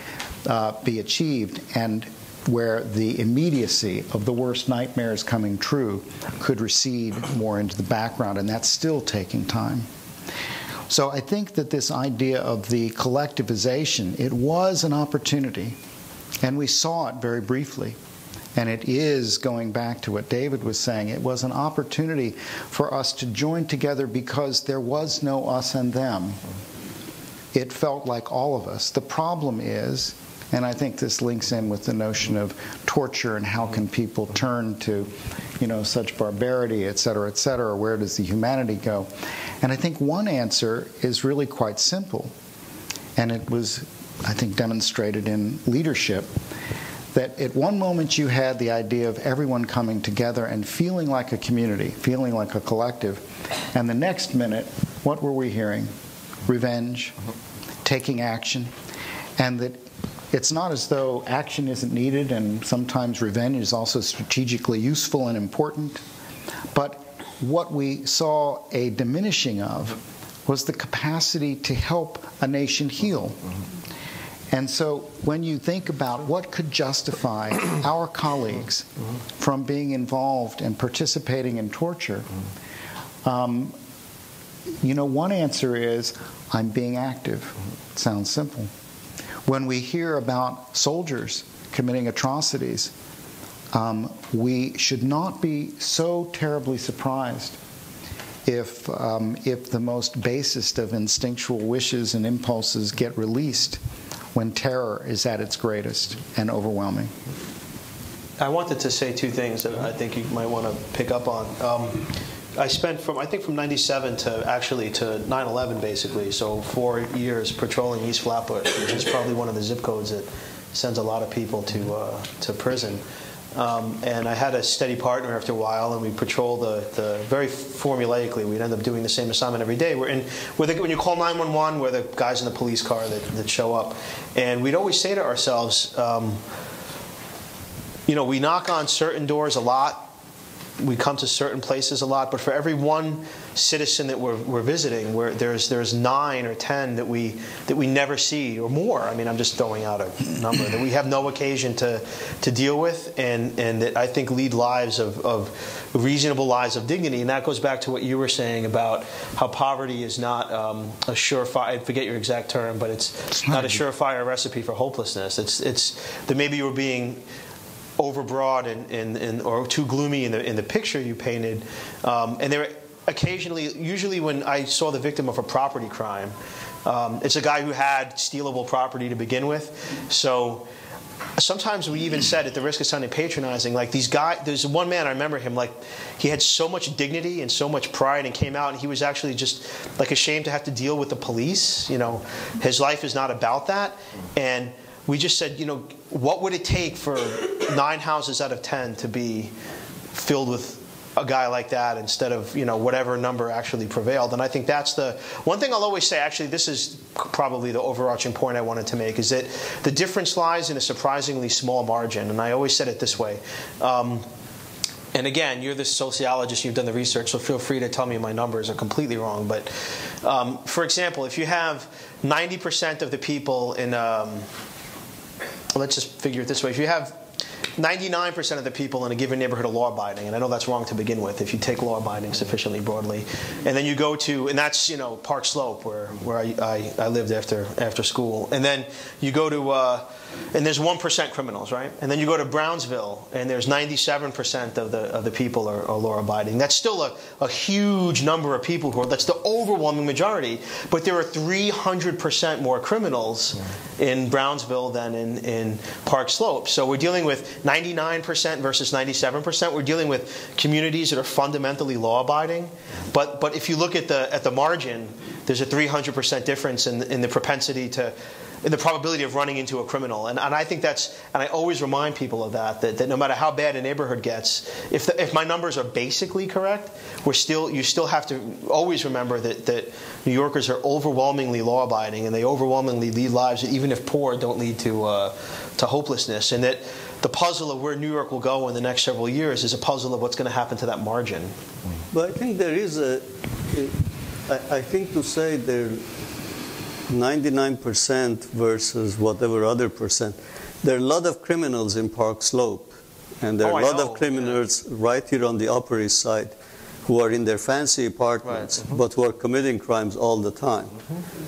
be achieved, and where the immediacy of the worst nightmares coming true could recede more into the background, and that's still taking time. So I think that this idea of the collectivization, it was an opportunity, and we saw it very briefly. And it is, going back to what David was saying, it was an opportunity for us to join together because there was no us and them. It felt like all of us. The problem is, and I think this links in with the notion of torture and how can people turn to, such barbarity, et cetera, where does the humanity go? And I think one answer is really quite simple. And it was, I think, demonstrated in leadership, that at one moment you had the idea of everyone coming together and feeling like a community, feeling like a collective. And the next minute, what were we hearing? Revenge, taking action, and that it's not as though action isn't needed, and sometimes revenge is also strategically useful and important. But what we saw a diminishing of was the capacity to help a nation heal. And so when you think about what could justify our colleagues from being involved and participating in torture, you know, one answer is, I'm being active. It sounds simple. When we hear about soldiers committing atrocities, we should not be so terribly surprised if the most basest of instinctual wishes and impulses get released when terror is at its greatest and overwhelming. I wanted to say two things that I think you might want to pick up on. I spent from 97 to 9/11 basically, so 4 years patrolling East Flatbush, which is probably one of the zip codes that sends a lot of people to prison. And I had a steady partner after a while, and we patrolled the very formulaically. We'd end up doing the same assignment every day. When you call 911, we're the guys in the police car that show up. And we'd always say to ourselves, you know, we knock on certain doors a lot. We come to certain places a lot, but for every one citizen that we're visiting, there's 9 or 10 that we never see, or more. I mean, I'm just throwing out a number that we have no occasion to deal with, and that I think lead lives of reasonable lives of dignity. And that goes back to what you were saying about how poverty is not a surefire. I forget your exact term, but it's not a surefire recipe for hopelessness. It's that maybe you were being overbroad and or too gloomy in the picture you painted, and there occasionally, usually when I saw the victim of a property crime, it's a guy who had stealable property to begin with. So sometimes we even said, at the risk of sounding patronizing, like these guys. There's one man, I remember him, like he had so much dignity and so much pride, and came out and he was actually just like ashamed to have to deal with the police. You know, his life is not about that. And we just said, you know, what would it take for 9 houses out of 10 to be filled with a guy like that instead of, you know, whatever number actually prevailed? And I think that's the one thing I'll always say. Actually, this is probably the overarching point I wanted to make, is that the difference lies in a surprisingly small margin. And I always said it this way. And again, you're the sociologist, you've done the research, so feel free to tell me my numbers are completely wrong. But for example, if you have 90% of the people in let's just figure it this way. If you have 99% of the people in a given neighborhood are law-abiding, and I know that's wrong to begin with if you take law-abiding sufficiently broadly, and then you go to, and that's, you know, Park Slope where I lived after school, and then you go to and there's 1% criminals, right? And then you go to Brownsville, and there's 97% of the people are law-abiding. That's still a huge number of people that's the overwhelming majority, but there are 300% more criminals in Brownsville than in Park Slope. So we're dealing with 99% versus 97%. We're dealing with communities that are fundamentally law-abiding. But if you look at the margin, there's a 300% difference in the propensity in the probability of running into a criminal. And I think that's, and I always remind people of that no matter how bad a neighborhood gets, if my numbers are basically correct, you still have to always remember that New Yorkers are overwhelmingly law-abiding, and they overwhelmingly lead lives that, even if poor, don't lead to hopelessness. And that the puzzle of where New York will go in the next several years is a puzzle of what's going to happen to that margin. But I think there is I think to say there 99% versus whatever other percent, there are a lot of criminals in Park Slope, and there are a lot of criminals right here on the Upper East Side who are in their fancy apartments, but who are committing crimes all the time,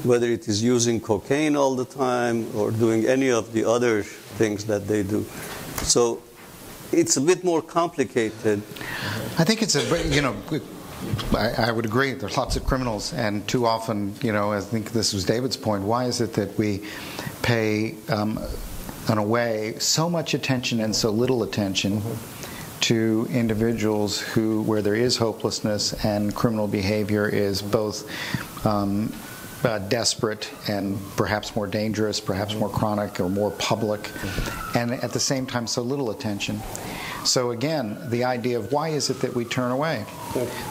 whether it is using cocaine all the time or doing any of the other things that they do. So it's a bit more complicated. I think it's I would agree. There's lots of criminals, and too often, you know, I think this was David's point. Why is it that we pay, in a way, so much attention and so little attention to individuals where there is hopelessness and criminal behavior is both desperate and perhaps more dangerous, perhaps more chronic or more public, and at the same time so little attention? So again, the idea of why is it that we turn away?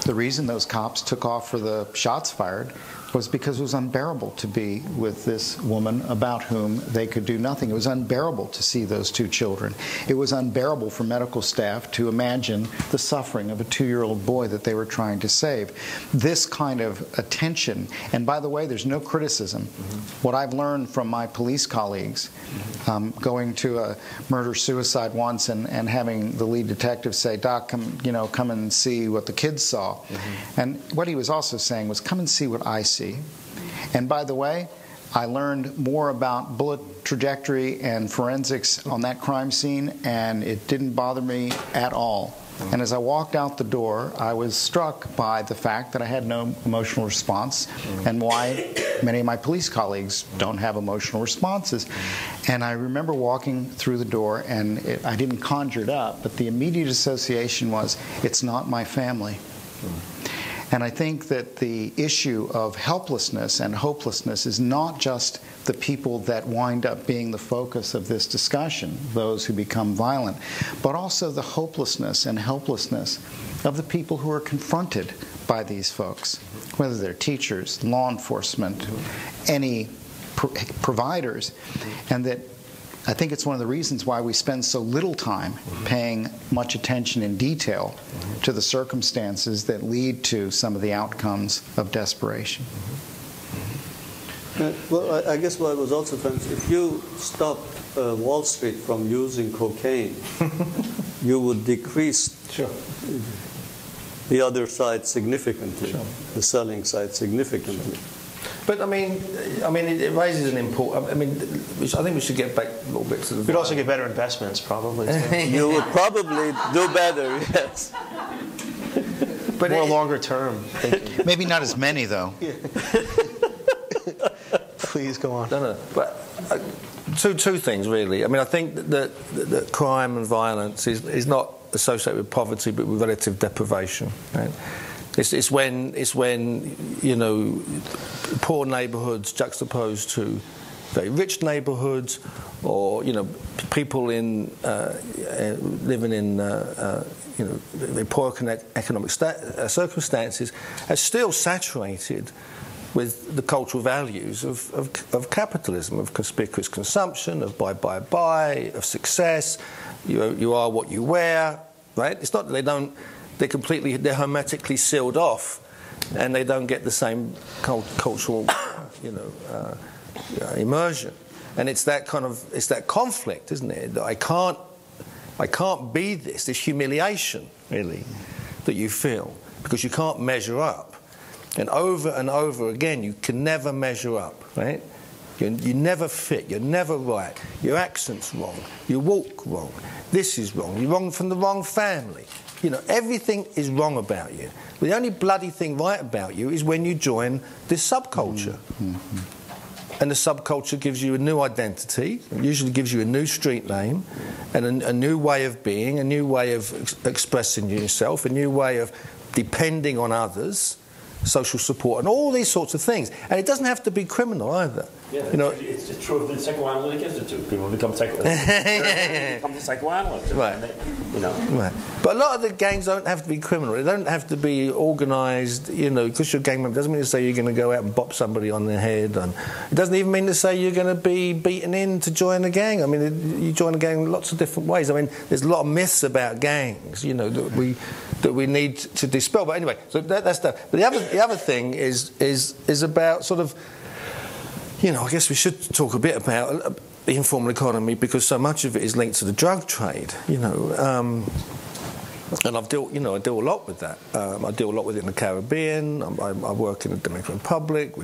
The reason those cops took off for the shots fired was because it was unbearable to be with this woman about whom they could do nothing. It was unbearable to see those two children. It was unbearable for medical staff to imagine the suffering of a 2-year-old boy that they were trying to save. This kind of attention, and by the way, there's no criticism. What I've learned from my police colleagues, going to a murder-suicide once and having the lead detective say, "Doc, come and see what the kids saw." And what he was also saying was, "Come and see what I see." And by the way, I learned more about bullet trajectory and forensics on that crime scene, and it didn't bother me at all. And as I walked out the door, I was struck by the fact that I had no emotional response, and why many of my police colleagues don't have emotional responses. And I remember walking through the door, and I didn't conjure it up, but the immediate association was, it's not my family. And I think that the issue of helplessness and hopelessness is not just the people that wind up being the focus of this discussion, those who become violent, but also the hopelessness and helplessness of the people who are confronted by these folks, whether they're teachers, law enforcement, any providers, and that I think it's one of the reasons why we spend so little time paying much attention in detail to the circumstances that lead to some of the outcomes of desperation. Well, I guess what I was also trying to say, if you stopped Wall Street from using cocaine, you would decrease the other side significantly, the selling side significantly. But I mean, it raises an important. I think we should get back a little bit to the. We'd also get better investments, probably. You would probably do better, yes. But more longer term thinking. Maybe not as many, though. Yeah. Please go on. No. But two things really. I mean, I think that crime and violence is not associated with poverty, but with relative deprivation. Right? It's when poor neighbourhoods juxtaposed to very rich neighbourhoods, or people living in poor economic circumstances, are still saturated with the cultural values of capitalism, of conspicuous consumption, of buy, of success. You are what you wear, right? It's not that they're hermetically sealed off, and they don't get the same cultural, immersion. And it's that conflict, isn't it? That I can't be this humiliation, really, that you feel because you can't measure up. And over again, you can never measure up, right? You never fit. You're never right. Your accent's wrong. You walk wrong. This is wrong. You're wrong from the wrong family. Everything is wrong about you. The only bloody thing right about you is when you join this subculture. And the subculture gives you a new identity, it usually gives you a new street name, and a new way of being, a new way of expressing yourself, a new way of depending on others, social support, and all these sorts of things. And it doesn't have to be criminal either. Yeah, it's true of the Psychoanalytic Institute. People become psychoanalysts. Right. Right. But a lot of the gangs don't have to be criminal. They don't have to be organised, because you're a gang member doesn't mean to say you're going to go out and bop somebody on the head. And it doesn't even mean to say you're going to be beaten in to join a gang. I mean, you join a gang in lots of different ways. I mean, there's a lot of myths about gangs, that we need to dispel. But anyway, so that's that. But the other thing is about sort of, I guess we should talk a bit about the informal economy, because so much of it is linked to the drug trade, and I deal a lot with that. I deal a lot with it in the Caribbean. I work in the Dominican Republic,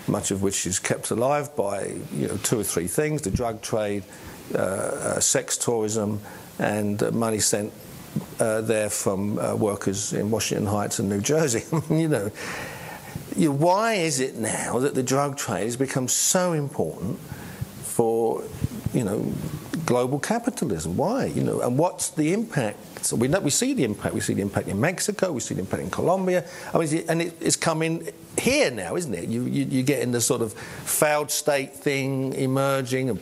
much of which is kept alive by 2 or 3 things: the drug trade, sex tourism, and money sent there from workers in Washington Heights and New Jersey. Why is it now that the drug trade has become so important for, global capitalism? Why? And what's the impact? We see the impact. We see the impact in Mexico. We see the impact in Colombia. I mean, and it's coming here now, isn't it? You get in the sort of failed state thing emerging, and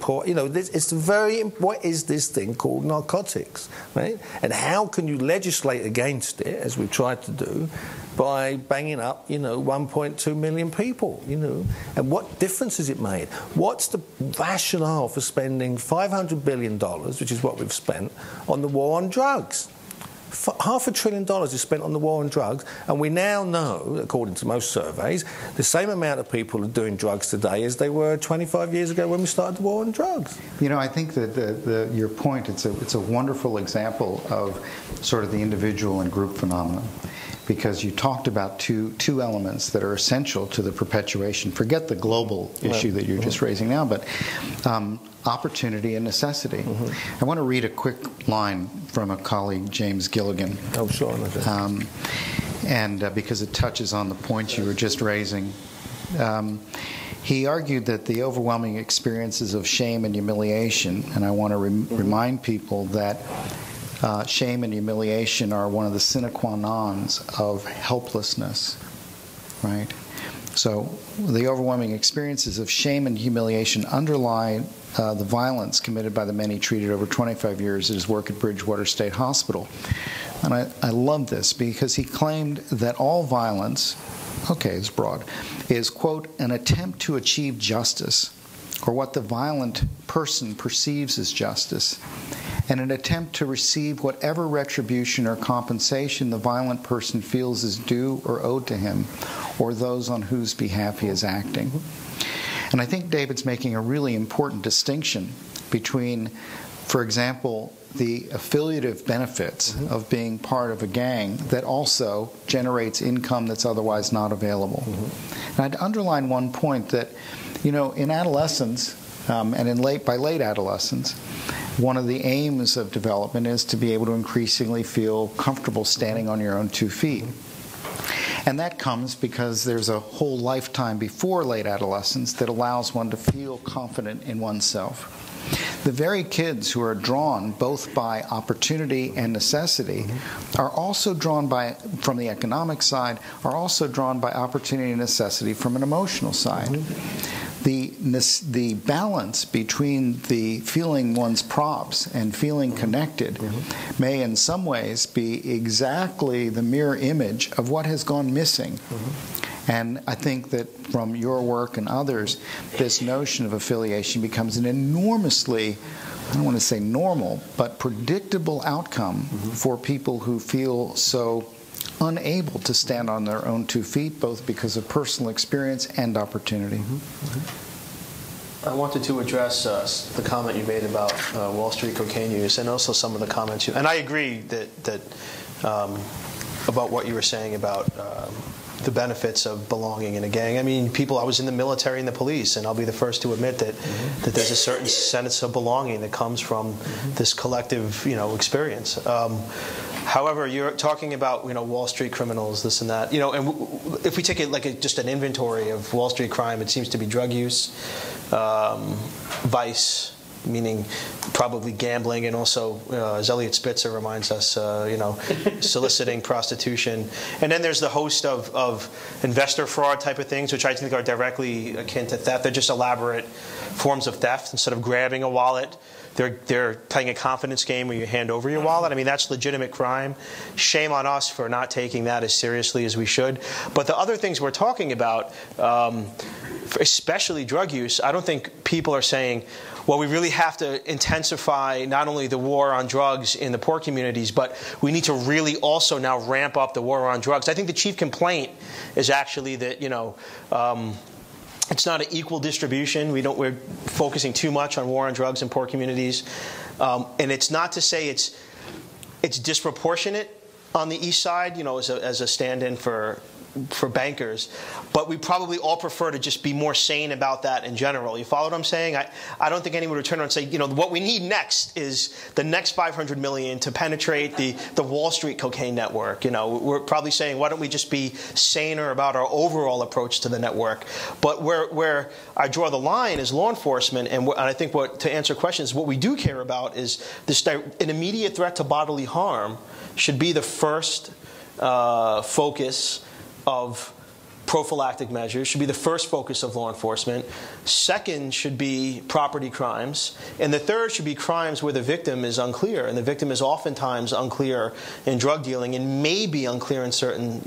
it's very. What is this thing called narcotics, right? And how can you legislate against it, as we've tried to do, by banging up 1.2 million people, And what difference has it made? What's the rationale for spending $500 billion, which is what we've spent, on the war on drugs? $500 billion is spent on the war on drugs, and we now know, according to most surveys, the same amount of people are doing drugs today as they were 25 years ago when we started the war on drugs. I think that your point, it's a wonderful example of sort of the individual and group phenomenon, because you talked about two elements that are essential to the perpetuation. Forget the global issue that you're just raising now, but opportunity and necessity. I want to read a quick line from a colleague, James Gilligan. Oh, sure. And because it touches on the point you were just raising. He argued that the overwhelming experiences of shame and humiliation, and I want to remind people that shame and humiliation are one of the sine qua nons of helplessness, right? So the overwhelming experiences of shame and humiliation underlie the violence committed by the men he treated over 25 years at his work at Bridgewater State Hospital. And I love this because he claimed that all violence, it's broad, is, quote, an attempt to achieve justice, or what the violent person perceives as justice, and an attempt to receive whatever retribution or compensation the violent person feels is due or owed to him, or those on whose behalf he is acting. And I think David's making a really important distinction between, for example, the affiliative benefits of being part of a gang that also generates income that's otherwise not available. And I'd underline one point that, in adolescence, and by late adolescence, one of the aims of development is to be able to increasingly feel comfortable standing on your own 2 feet. And that comes because there's a whole lifetime before late adolescence that allows one to feel confident in oneself. The very kids who are drawn both by opportunity and necessity are also drawn from the economic side, are also drawn by opportunity and necessity from an emotional side. The balance between the feeling one's props and feeling connected may in some ways be exactly the mirror image of what has gone missing. And I think that from your work and others, this notion of affiliation becomes an enormously, I don't want to say normal, but predictable outcome for people who feel so unable to stand on their own 2 feet, both because of personal experience and opportunity. I wanted to address the comment you made about Wall Street cocaine use, and also some of the comments and I agree that about what you were saying about the benefits of belonging in a gang. I mean, I was in the military and the police, and I'll be the first to admit that there's a certain sense of belonging that comes from this collective, experience. However, you're talking about, Wall Street criminals, this and that, and if we take it just an inventory of Wall Street crime, it seems to be drug use, vice, meaning probably gambling, and also, as Elliot Spitzer reminds us, soliciting, prostitution. And then there's the host of investor fraud type of things, which I think are directly akin to theft. They're just elaborate forms of theft. Instead of grabbing a wallet, they're playing a confidence game where you hand over your wallet. I mean, that's legitimate crime. Shame on us for not taking that as seriously as we should. But the other things we're talking about, especially drug use, I don't think people are saying, well, we really have to intensify not only the war on drugs in the poor communities, but we need to really also now ramp up the war on drugs. I think the chief complaint is actually that, it's not an equal distribution. We're focusing too much on war on drugs in poor communities. And it's not to say it's disproportionate on the east side, as a stand-in for bankers, but we probably all prefer to just be more sane about that in general. You follow what I'm saying? I don't think anyone would turn around and say, what we need next is the next $500 million to penetrate the Wall Street cocaine network. We're probably saying, why don't we just be saner about our overall approach to the network? But where I draw the line is law enforcement, and I think to answer questions, what we do care about is an immediate threat to bodily harm should be the first focus of prophylactic measures, should be the first focus of law enforcement. Second should be property crimes. And the third should be crimes where the victim is unclear. And the victim is oftentimes unclear in drug dealing and may be unclear in certain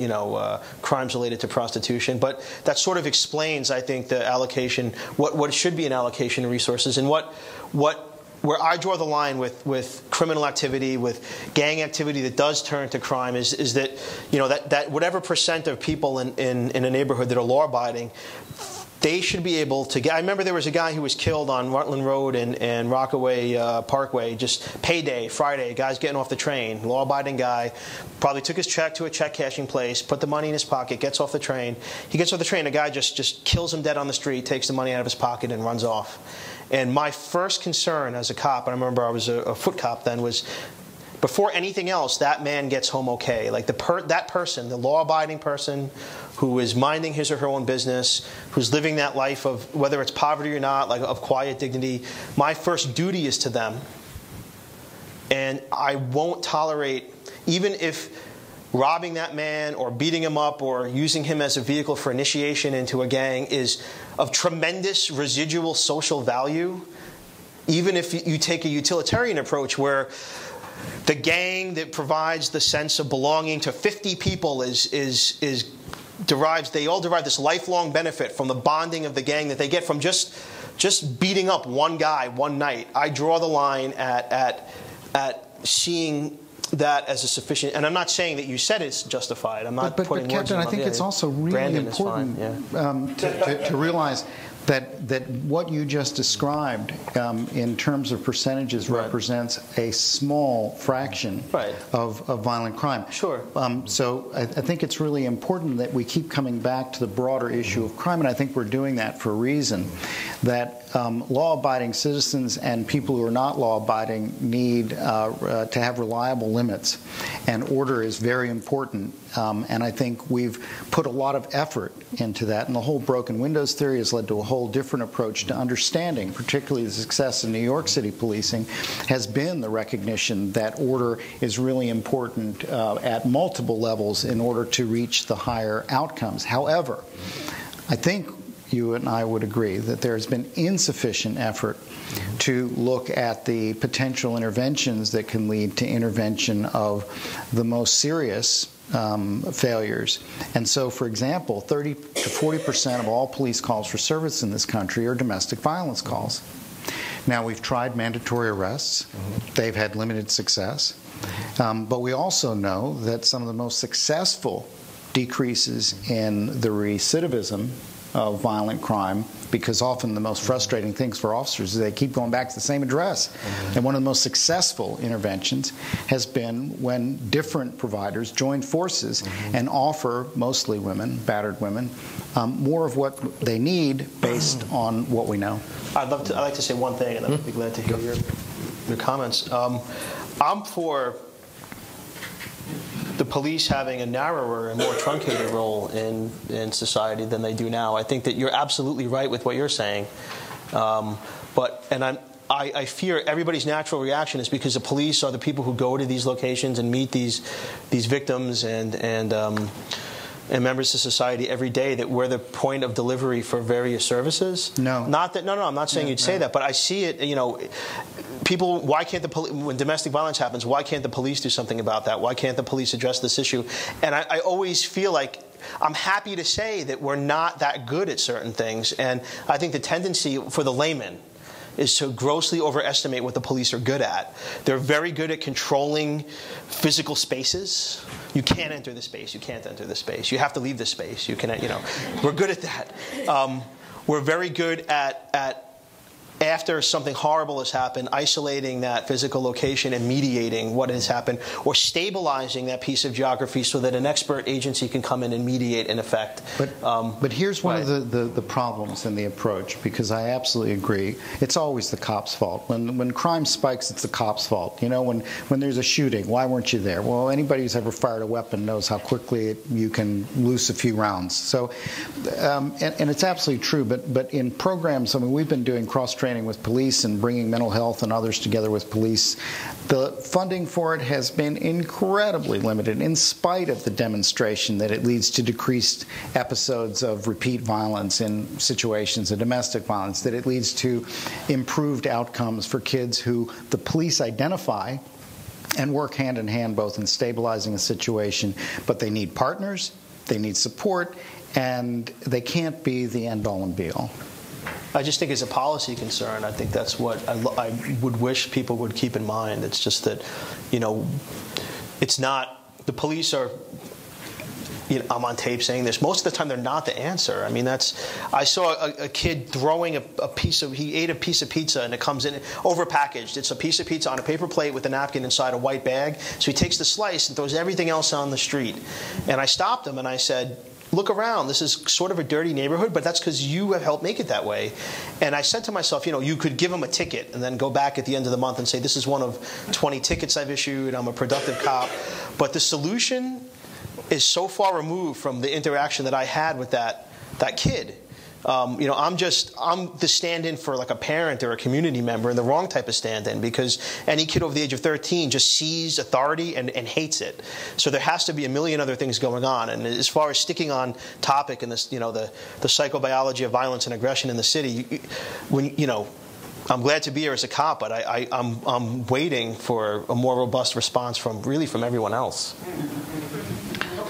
crimes related to prostitution. But that sort of explains, I think, the allocation, what should be an allocation of resources, and where I draw the line with criminal activity, with gang activity that does turn to crime, is that that whatever percent of people in a neighborhood that are law-abiding, they should be able to get. I remember there was a guy who was killed on Rutland Road and Rockaway Parkway, just payday, Friday, guy's getting off the train, law-abiding guy, probably took his check to a check cashing place, put the money in his pocket, gets off the train. He gets off the train, a guy just kills him dead on the street, takes the money out of his pocket and runs off. And my first concern as a cop, and I remember I was a foot cop then, was before anything else, that man gets home okay. Like that person, the law-abiding person who is minding his or her own business, who's living that life of, whether it's poverty or not, like of quiet dignity, my first duty is to them. And I won't tolerate, even if robbing that man or beating him up or using him as a vehicle for initiation into a gang is of tremendous residual social value, even if you take a utilitarian approach where the gang that provides the sense of belonging to 50 people they all derive this lifelong benefit from the bonding of the gang that they get from just beating up one guy one night. I draw the line at seeing that as a sufficient, and I'm not saying that you said it's justified. I'm not putting words in my mouth. Captain, I think it's also really important to realize that what you just described in terms of percentages represents a small fraction of violent crime. Sure. So I think it's really important that we keep coming back to the broader issue of crime, and I think we're doing that for a reason. That law-abiding citizens and people who are not law-abiding need to have reliable limits, and order is very important. And I think we've put a lot of effort into that, and the whole broken windows theory has led to a whole different approach to understanding, particularly the success of New York City policing, has been the recognition that order is really important at multiple levels in order to reach the higher outcomes. However, I think you and I would agree that there has been insufficient effort to look at the potential interventions that can lead to intervention of the most serious failures. And so, for example, 30 to 40% of all police calls for service in this country are domestic violence calls. Now, we've tried mandatory arrests. They've had limited success. But we also know that some of the most successful decreases in the recidivism of violent crime, because often the most frustrating things for officers is they keep going back to the same address. And one of the most successful interventions has been when different providers join forces and offer, mostly women, battered women, more of what they need based on what we know. I'd like to say one thing, and I'd be glad to hear your comments. I'm for the police having a narrower and more truncated role in society than they do now. I think that you're absolutely right with what you're saying. I fear everybody's natural reaction is because the police are the people who go to these locations and meet these victims and members of society every day, that we're the point of delivery for various services. No. I'm not saying you'd say that, but I see it, people, why can't when domestic violence happens, why can't the police do something about that? Why can't the police address this issue? And I always feel like I'm happy to say that we're not that good at certain things. And I think the tendency for the layman is to grossly overestimate what the police are good at. They're very good at controlling physical spaces. You can't enter the space. You can't enter the space. You have to leave the space. You can, we're good at that. We're very good at after something horrible has happened, isolating that physical location and mediating what has happened, or stabilizing that piece of geography so that an expert agency can come in and mediate an effect. But here's one of the problems in the approach, because I absolutely agree. It's always the cop's fault. When crime spikes, it's the cop's fault. When there's a shooting, why weren't you there? Well, anybody who's ever fired a weapon knows how quickly you can loose a few rounds. So, and it's absolutely true. But in programs, we've been doing cross-training coordinating with police and bringing mental health and others together with police. The funding for it has been incredibly limited, in spite of the demonstration that it leads to decreased episodes of repeat violence in situations of domestic violence, that it leads to improved outcomes for kids who the police identify and work hand in hand both in stabilizing a situation, but they need partners, they need support, and they can't be the end-all and be-all. I just think as a policy concern, I think that's what I would wish people would keep in mind. It's just that, it's not, the police are, I'm on tape saying this, most of the time they're not the answer. I mean, I saw a kid throwing he ate a piece of pizza and it comes in overpackaged. It's a piece of pizza on a paper plate with a napkin inside a white bag. So he takes the slice and throws everything else on the street. And I stopped him and I said, look around. This is sort of a dirty neighborhood, but that's because you have helped make it that way. And I said to myself, you could give him a ticket and then go back at the end of the month and say, this is one of 20 tickets I've issued. I'm a productive cop. But the solution is so far removed from the interaction that I had with that kid. I'm the stand-in for like a parent or a community member, and the wrong type of stand-in, because any kid over the age of 13 just sees authority and hates it. So there has to be a million other things going on. And as far as sticking on topic in this, the psychobiology of violence and aggression in the city, I'm glad to be here as a cop, but I'm waiting for a more robust response from everyone else.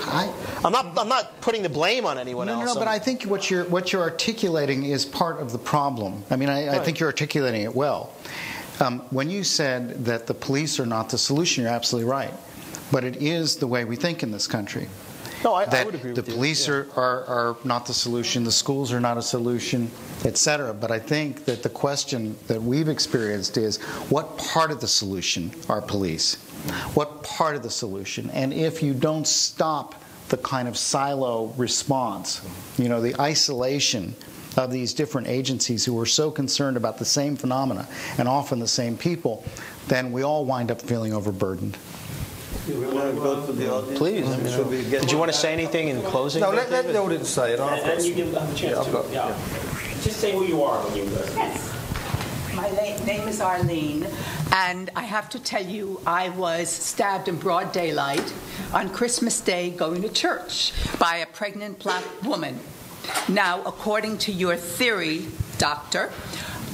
I'm not putting the blame on anyone else. No, but I think what you're articulating is part of the problem. I mean, I think you're articulating it well. When you said that the police are not the solution, you're absolutely right. But it is the way we think in this country. No, I would agree with you. The police are not the solution, the schools are not a solution, etc. But I think that the question that we've experienced is, what part of the solution are police? What part of the solution? And if you don't stop the kind of silo response, the isolation of these different agencies who are so concerned about the same phenomena and often the same people, then we all wind up feeling overburdened. Please. Did you want to say anything in closing? No, let the audience say it. And you give them a chance to. Yeah. Just say who you are when you. Yes. My name is Arlene, and I have to tell you, I was stabbed in broad daylight on Christmas Day going to church by a pregnant black woman. Now, according to your theory, doctor,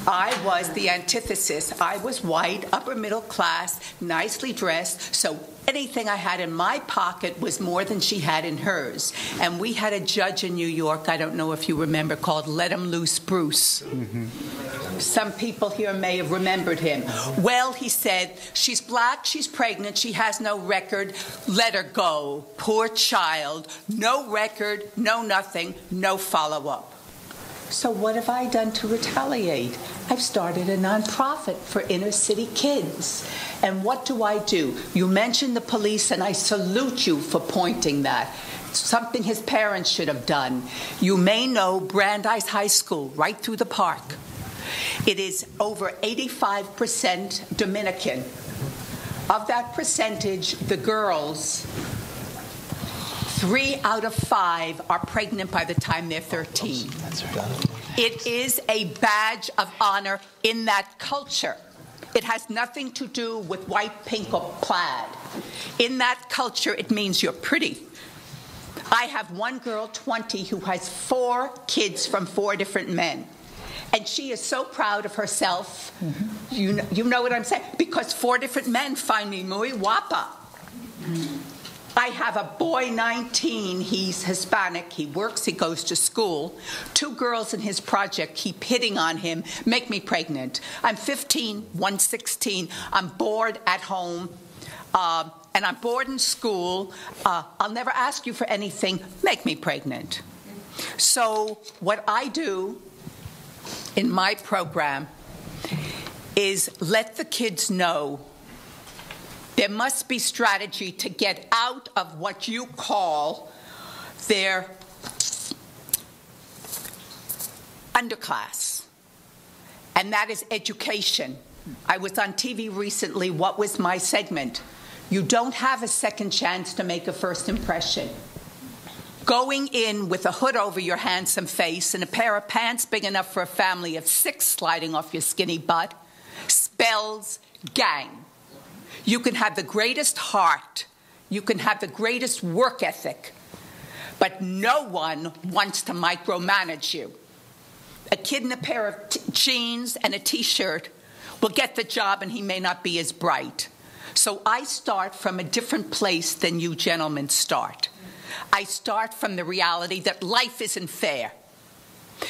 I was the antithesis. I was white, upper middle class, nicely dressed, so anything I had in my pocket was more than she had in hers. And we had a judge in New York, I don't know if you remember, called Let Him Loose Bruce. Mm-hmm. Some people here may have remembered him. Well, he said, she's black, she's pregnant, she has no record, let her go. Poor child, no record, no nothing, no follow-up. So what have I done to retaliate? I've started a nonprofit for inner city kids. And what do? You mentioned the police, and I salute you for pointing that. Something his parents should have done. You may know Brandeis High School, right through the park. It is over 85% Dominican. Of that percentage, the girls, 3 out of 5 are pregnant by the time they're 13. It is a badge of honor in that culture. It has nothing to do with white, pink, or plaid. In that culture, it means you're pretty. I have one girl, 20, who has 4 kids from 4 different men. And she is so proud of herself. Mm-hmm. You know what I'm saying? Because 4 different men find me muy guapa. Mm-hmm. I have a boy, 19, he's Hispanic, he works, he goes to school. 2 girls in his project keep hitting on him, make me pregnant. I'm 15, one's 16, I'm bored at home, and I'm bored in school. I'll never ask you for anything, make me pregnant. So what I do in my program is let the kids know there must be strategy to get out of what you call their underclass, and that is education. I was on TV recently. What was my segment? You don't have a second chance to make a first impression. Going in with a hood over your handsome face and a pair of pants big enough for a family of 6 sliding off your skinny butt spells gang. You can have the greatest heart, you can have the greatest work ethic, but no one wants to micromanage you. A kid in a pair of jeans and a T-shirt will get the job, and he may not be as bright. So I start from a different place than you gentlemen start. I start from the reality that life isn't fair.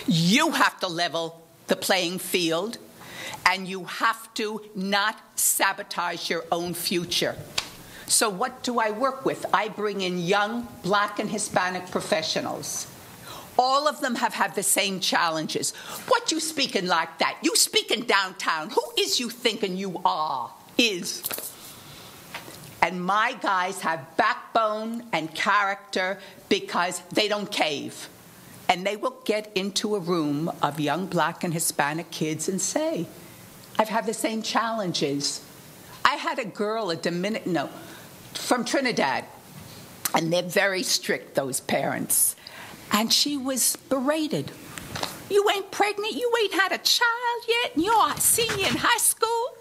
You have to level the playing field, and you have to not sabotage your own future. So what do I work with? I bring in young Black and Hispanic professionals. All of them have had the same challenges. What you speaking like that? You speaking downtown. Who is you thinking you are? And my guys have backbone and character because they don't cave. And they will get into a room of young Black and Hispanic kids and say, I've had the same challenges. I had a girl, from Trinidad, and they're very strict, those parents. And she was berated. You ain't pregnant, you ain't had a child yet, and you're a senior in high school.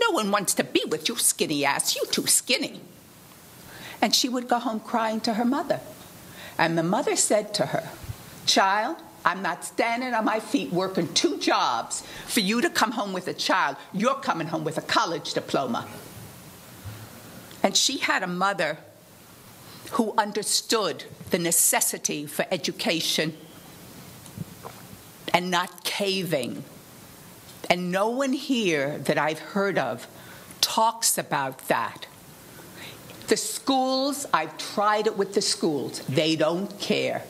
No one wants to be with you, skinny ass. You too skinny. And she would go home crying to her mother. And the mother said to her, child, I'm not standing on my feet working 2 jobs for you to come home with a child. You're coming home with a college diploma. And she had a mother who understood the necessity for education and not caving. And no one here that I've heard of talks about that. The schools, I've tried it with the schools. They don't care.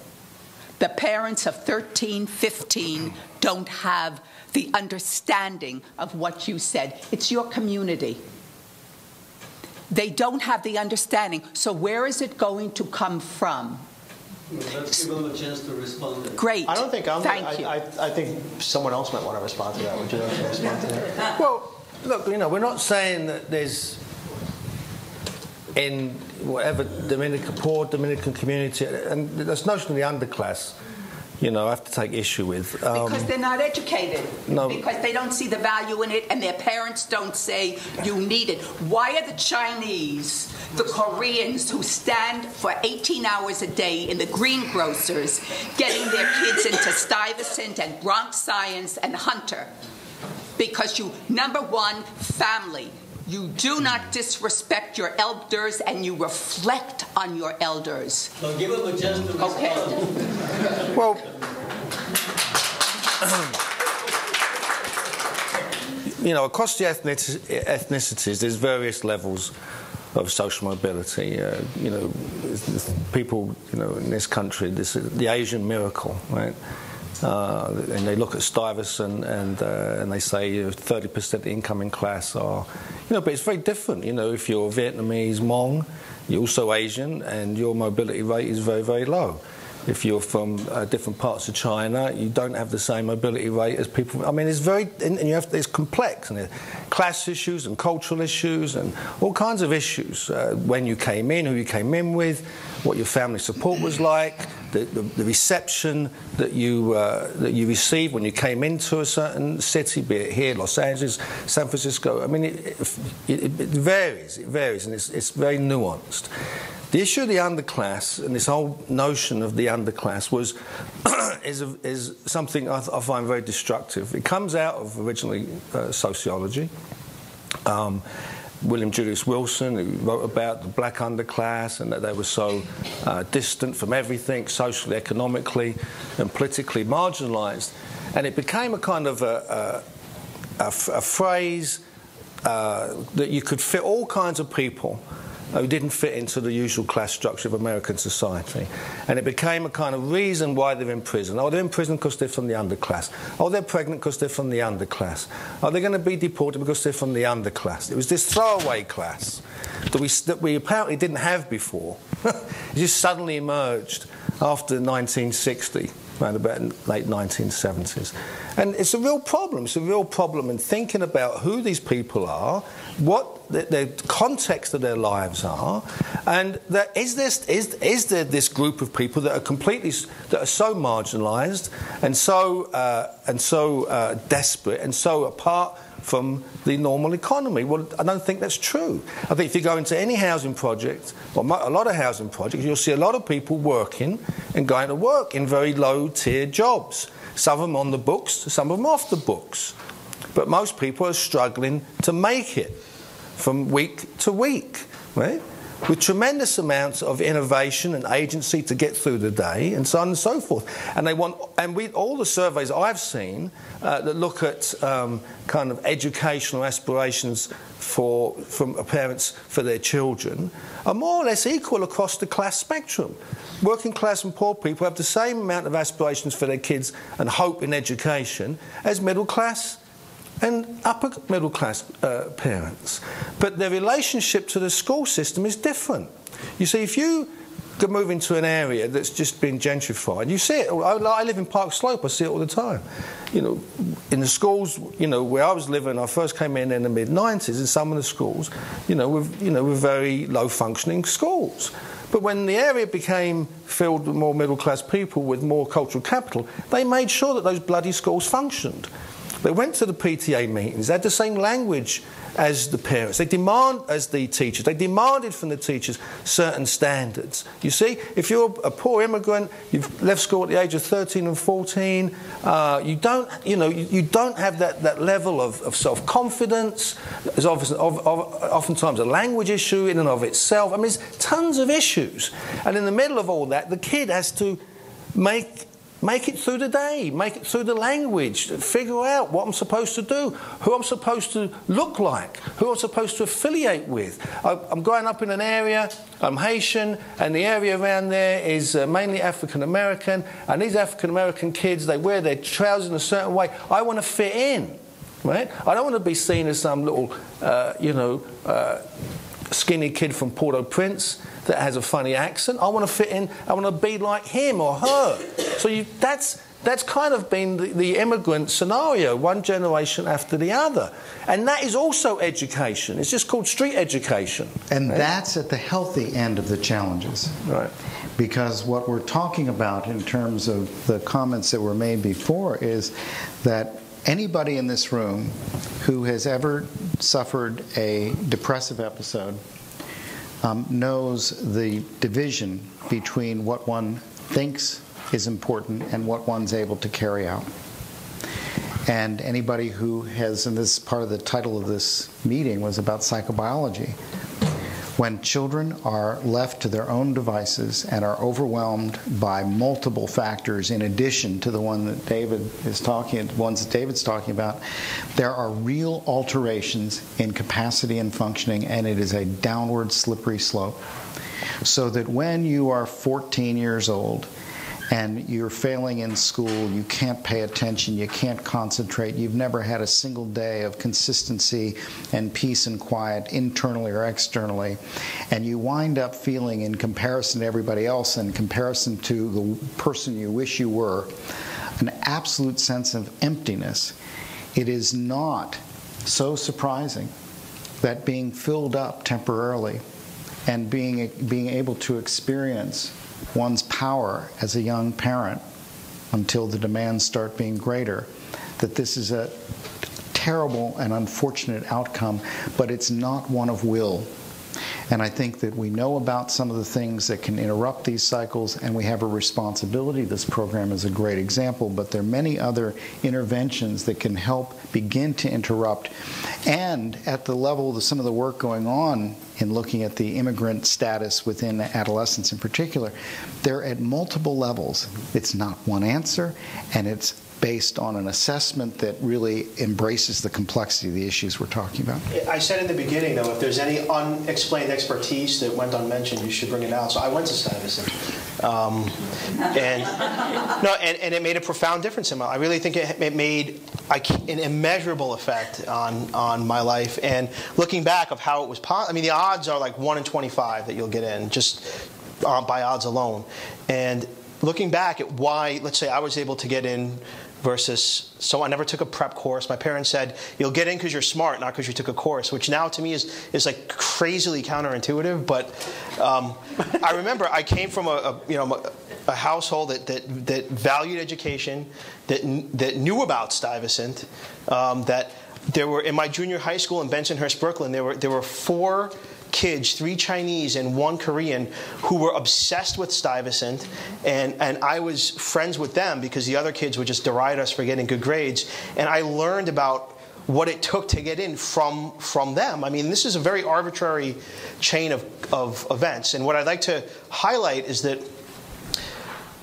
The parents of 13, 15 don't have the understanding of what you said. It's your community. They don't have the understanding. So where is it going to come from? Let's give them a chance to respond. Great. I don't think Thank you. I think someone else might want to respond to that. Would you like to respond to that? Well, look, we're not saying that there's, in whatever poor Dominican community, and this notion of the underclass, I have to take issue with. Because they're not educated. No. Because they don't see the value in it, and their parents don't say you need it. Why are the Chinese, the Koreans who stand for 18 hours a day in the greengrocers getting their kids into Stuyvesant and Bronx Science and Hunter? Because number one, family. You do not disrespect your elders, and you reflect on your elders. So give them a chance to respond. Okay. Well, across the ethnicities, there's various levels of social mobility. People, in this country, the Asian miracle, right? And they look at Stuyvesant and they say 30% incoming class are, but it's very different. If you're Vietnamese Hmong, you're also Asian, and your mobility rate is very, very low. If you're from different parts of China, you don't have the same mobility rate as people. I mean, it's it's complex, and class issues and cultural issues and all kinds of issues. When you came in, who you came in with, what your family support was like, the reception that you received when you came into a certain city, be it here, Los Angeles, San Francisco. I mean, it varies, and it's very nuanced. The issue of the underclass and this whole notion of the underclass is something I find very destructive. It comes out of originally sociology. William Julius Wilson, who wrote about the black underclass and that they were so distant from everything, socially, economically, and politically marginalised. And it became a kind of a phrase that you could fit all kinds of people who didn't fit into the usual class structure of American society. And it became a kind of reason why they're in prison. Oh, they're in prison because they're from the underclass. Oh, they're pregnant because they're from the underclass. Oh, they're going to be deported because they're from the underclass. It was this throwaway class that we apparently didn't have before. It just suddenly emerged after 1960. around about late 1970s. And it's a real problem. It's a real problem in thinking about who these people are, what the context of their lives are, and that is there this group of people that are so marginalised and so desperate and so apart from the normal economy? Well, I don't think that's true. I think if you go into any housing project, or a lot of housing projects, you'll see a lot of people working and going to work in very low-tier jobs. Some of them on the books, some of them off the books. But most people are struggling to make it from week to week, right? With tremendous amounts of innovation and agency to get through the day, and so on and so forth. And all the surveys I've seen that look at kind of educational aspirations from parents for their children are more or less equal across the class spectrum. Working class and poor people have the same amount of aspirations for their kids and hope in education as middle class and upper middle class parents. But their relationship to the school system is different. You see, if you could move into an area that's just been gentrified, you see it. I live in Park Slope, I see it all the time. You know, in the schools, you know, where I was living, I first came in the mid-90s, in some of the schools, were very low-functioning schools. But when the area became filled with more middle-class people with more cultural capital, they made sure that those bloody schools functioned. They went to the PTA meetings. They had the same language as the parents. They demanded from the teachers certain standards. You see, if you're a poor immigrant, you've left school at the age of 13 and 14, you don't have that level of self-confidence. There's oftentimes a language issue in and of itself. I mean, there's tons of issues. And in the middle of all that, the kid has to make it through the day, make it through the language, figure out what I'm supposed to do, who I'm supposed to look like, who I'm supposed to affiliate with. I'm growing up in an area, I'm Haitian, and the area around there is mainly African American, and these African American kids, they wear their trousers in a certain way. I want to fit in, right? I don't want to be seen as some little, skinny kid from Port-au-Prince that has a funny accent. I want to fit in. I want to be like him or her. So that's kind of been the immigrant scenario, one generation after the other. And that is also education. It's just called street education. And that's at the healthy end of the challenges. Right. Because what we're talking about in terms of the comments that were made before is that anybody in this room who has ever suffered a depressive episode knows the division between what one thinks is important and what one's able to carry out. And anybody who has, and this part of the title of this meeting was about psychobiology, when children are left to their own devices and are overwhelmed by multiple factors in addition to the one that David's talking about, there are real alterations in capacity and functioning, and it is a downward slippery slope. So that when you are 14 years old and you're failing in school, you can't pay attention, you can't concentrate, you've never had a single day of consistency and peace and quiet internally or externally, and you wind up feeling, in comparison to everybody else, in comparison to the person you wish you were, an absolute sense of emptiness. It is not so surprising that being filled up temporarily and being able to experience one's power as a young parent until the demands start being greater, that this is a terrible and unfortunate outcome, but it's not one of will. And I think that we know about some of the things that can interrupt these cycles, and we have a responsibility. This program is a great example, but there are many other interventions that can help begin to interrupt. And at the level of some of the work going on in looking at the immigrant status within adolescence in particular, they're at multiple levels. It's not one answer, and it's based on an assessment that really embraces the complexity of the issues we're talking about. I said in the beginning, though, if there's any unexplained expertise that went unmentioned, you should bring it out. So I went to Stuyvesant. And it made a profound difference in my life. I really think it made an immeasurable effect on my life. And looking back of how it was possible, I mean, the odds are like 1 in 25 that you'll get in, just by odds alone. And looking back at why, let's say, I was able to get in versus, so I never took a prep course. My parents said, you'll get in because you're smart, not because you took a course, which now to me is like crazily counterintuitive. But I remember I came from a household that valued education, that knew about Stuyvesant, that there were, in my junior high school in Bensonhurst, Brooklyn, there were 4 kids, 3 Chinese and 1 Korean, who were obsessed with Stuyvesant, and I was friends with them because the other kids would just deride us for getting good grades, and I learned about what it took to get in from them. I mean, this is a very arbitrary chain of events, and what I'd like to highlight is that,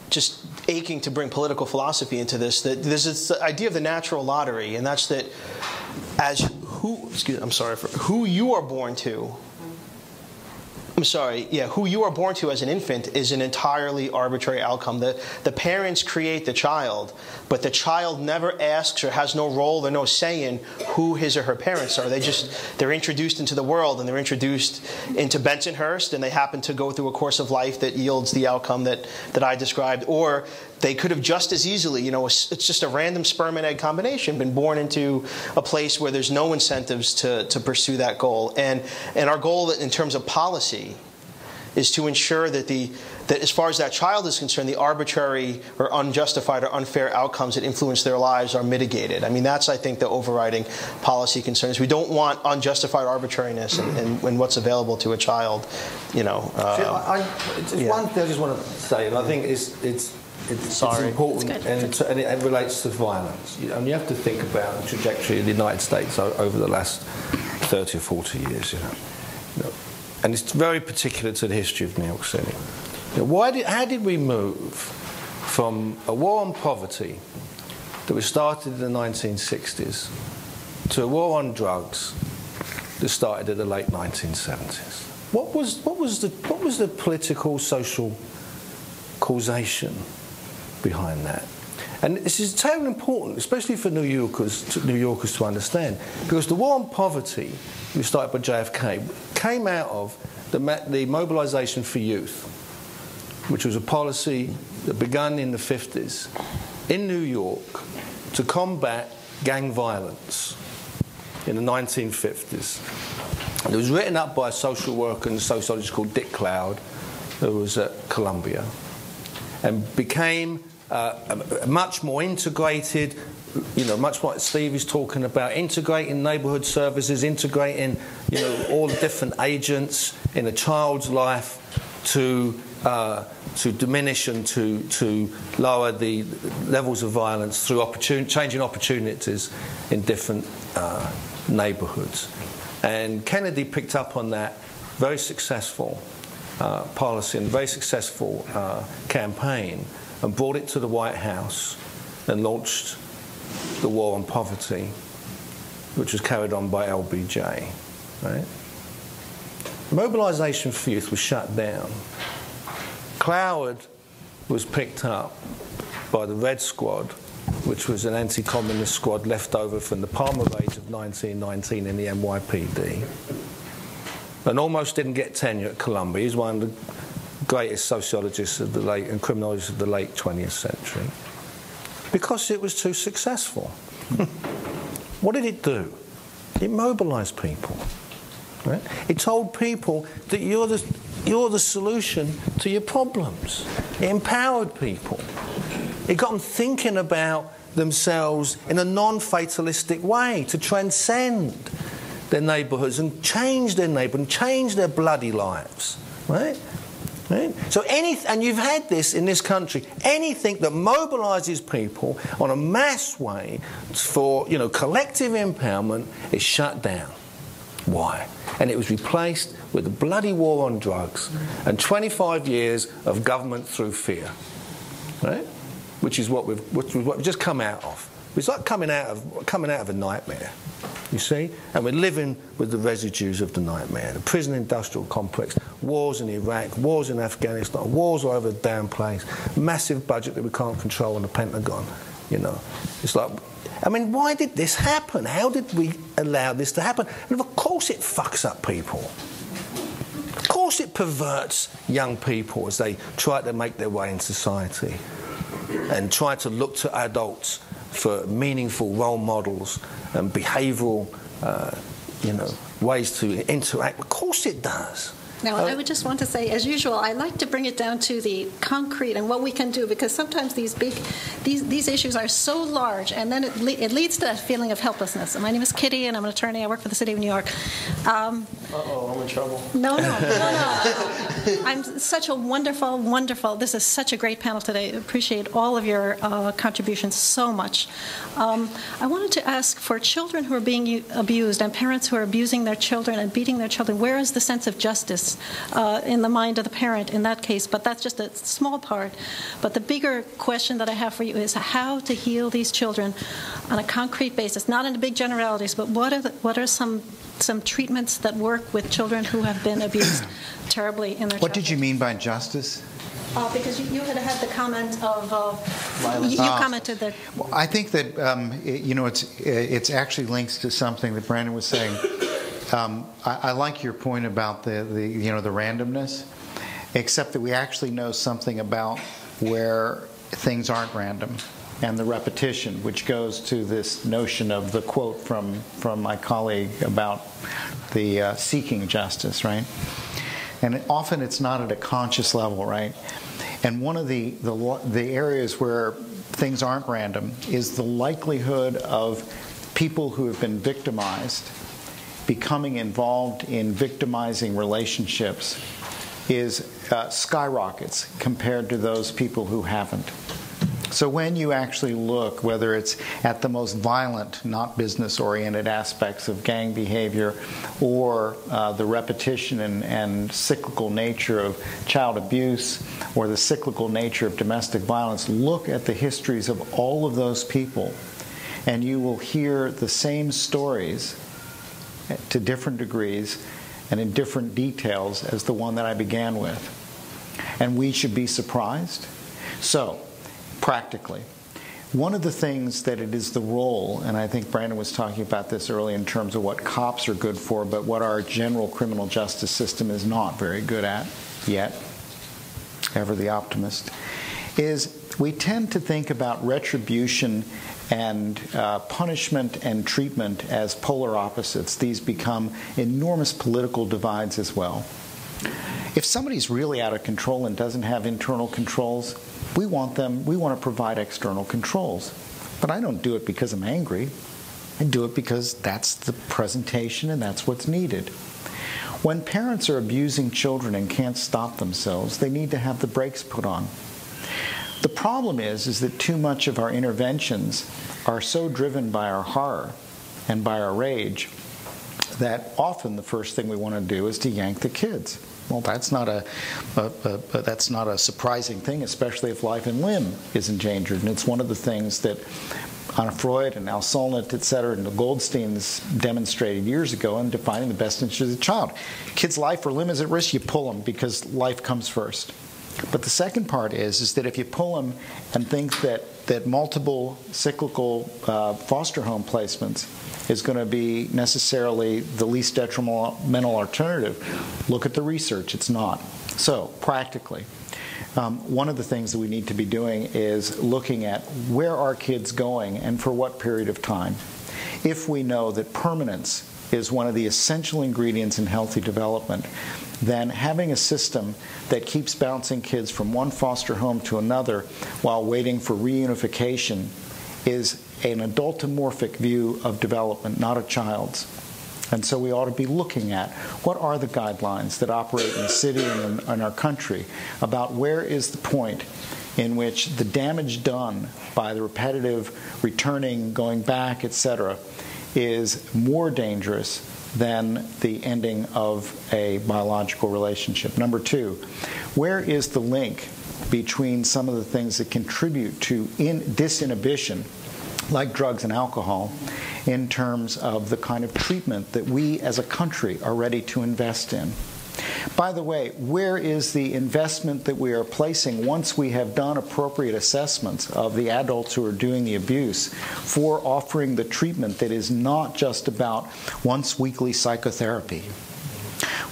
just aching to bring political philosophy into this, that there's this idea of the natural lottery, and that's that who you are born to. Who you are born to as an infant is an entirely arbitrary outcome. The parents create the child, but the child never asks or has no role or no say in who his or her parents are. They're introduced into the world, and they're introduced into Bensonhurst, and they happen to go through a course of life that yields the outcome that I described. Or they could have just as easily, it's just a random sperm and egg combination, been born into a place where there's no incentives to pursue that goal. And our goal in terms of policy is to ensure that as far as that child is concerned, the arbitrary or unjustified or unfair outcomes that influence their lives are mitigated. I mean, that's, I think, the overriding policy concern. Is we don't want unjustified arbitrariness in what's available to a child. One thing I just want to say, and I think it's important, and it relates to violence. And you have to think about the trajectory of the United States over the last 30 or 40 years. And it's very particular to the history of New York City. How did we move from a war on poverty that was started in the 1960s to a war on drugs that started in the late 1970s? What was the political, social causation behind that? And this is terribly important, especially for New Yorkers to understand, because the war on poverty, which was started by JFK, came out of the mobilization for youth, which was a policy that began in the 50s in New York to combat gang violence in the 1950s. And it was written up by a social worker and sociologist called Dick Cloud, who was at Columbia, and became much more integrated, much like Steve is talking about, integrating neighbourhood services, integrating, all the different agents in a child's life to diminish and to lower the levels of violence through changing opportunities in different neighbourhoods. And Kennedy picked up on that very successful policy and very successful campaign, and brought it to the White House and launched the war on poverty, which was carried on by LBJ. Right? Mobilisation for Youth was shut down. Cloud was picked up by the Red Squad, which was an anti-communist squad left over from the Palmer Raids of 1919 in the NYPD, and almost didn't get tenure at Columbia. He's one of the greatest sociologists of the late and criminologists of the late 20th century, because it was too successful. What did it do? It mobilised people. Right? It told people that you're the solution to your problems. It empowered people. It got them thinking about themselves in a non-fatalistic way, to transcend their neighbourhoods and change their neighbourhood and change their bloody lives. Right? Right? So and you've had this in this country, anything that mobilises people on a mass way for collective empowerment is shut down. Why? And it was replaced with a bloody war on drugs and 25 years of government through fear, right? Which is what we've just come out of. It's like coming out of a nightmare, you see? And we're living with the residues of the nightmare. The prison industrial complex, wars in Iraq, wars in Afghanistan, wars all over the damn place, massive budget that we can't control in the Pentagon, It's like, why did this happen? How did we allow this to happen? And of course it fucks up people. Of course course it perverts young people as they try to make their way in society and try to look to adults for meaningful role models and behavioural, ways to interact. Of course it does. Now, I would just want to say, as usual, I like to bring it down to the concrete and what we can do, because sometimes these issues are so large, and then it leads to that feeling of helplessness. My name is Kitty, and I'm an attorney. I work for the City of New York. I'm in trouble. No. I'm such a wonderful. This is such a great panel today. I appreciate all of your contributions so much. I wanted to ask, for children who are being abused and parents who are abusing their children and beating their children, where is the sense of justice in the mind of the parent in that case? But that's just a small part. But the bigger question that I have for you is how to heal these children on a concrete basis, not in the big generalities, but what are some treatments that work with children who have been abused terribly in their childhood? What did you mean by justice? Because you had the comment of you commented that. Well, I think that it's actually links to something that Brandon was saying. I like your point about the randomness, except that we actually know something about where things aren't random, and the repetition, which goes to this notion of the quote from my colleague about the seeking justice, right? And often it's not at a conscious level, right? And one of the areas where things aren't random is the likelihood of people who have been victimized becoming involved in victimizing relationships is skyrockets compared to those people who haven't. So when you actually look, whether it's at the most violent, not business-oriented aspects of gang behavior, or the repetition and cyclical nature of child abuse, or the cyclical nature of domestic violence, look at the histories of all of those people, and you will hear the same stories to different degrees and in different details as the one that I began with. And we should be surprised. So, practically, one of the things that it is the role, and I think Brandon was talking about this earlier in terms of what cops are good for, but what our general criminal justice system is not very good at yet, ever the optimist, is we tend to think about retribution and punishment and treatment as polar opposites. These become enormous political divides as well. If somebody's really out of control and doesn't have internal controls, we want to provide external controls. But I don't do it because I'm angry. I do it because that's the presentation and that's what's needed. When parents are abusing children and can't stop themselves, they need to have the brakes put on. The problem is that too much of our interventions are so driven by our horror and by our rage that often the first thing we want to do is to yank the kids. Well, that's not a surprising thing, especially if life and limb is endangered. And it's one of the things that Anna Freud and Al Solnit, et cetera, and the Goldsteins demonstrated years ago in defining the best interest of the child. Kid's life or limb is at risk, you pull them because life comes first. But the second part is that if you pull them and think that multiple cyclical foster home placements is going to be necessarily the least detrimental alternative, look at the research. It's not. So, practically, one of the things that we need to be doing is looking at where are kids going and for what period of time. If we know that permanence is one of the essential ingredients in healthy development, then having a system that keeps bouncing kids from one foster home to another while waiting for reunification is an adultomorphic view of development, not a child's. And so we ought to be looking at what are the guidelines that operate in the city and in our country about where is the point in which the damage done by the repetitive returning, going back, etc., is more dangerous than the ending of a biological relationship. Number two, where is the link between some of the things that contribute to disinhibition, like drugs and alcohol, in terms of the kind of treatment that we as a country are ready to invest in? By the way, where is the investment that we are placing once we have done appropriate assessments of the adults who are doing the abuse for offering the treatment that is not just about once weekly psychotherapy?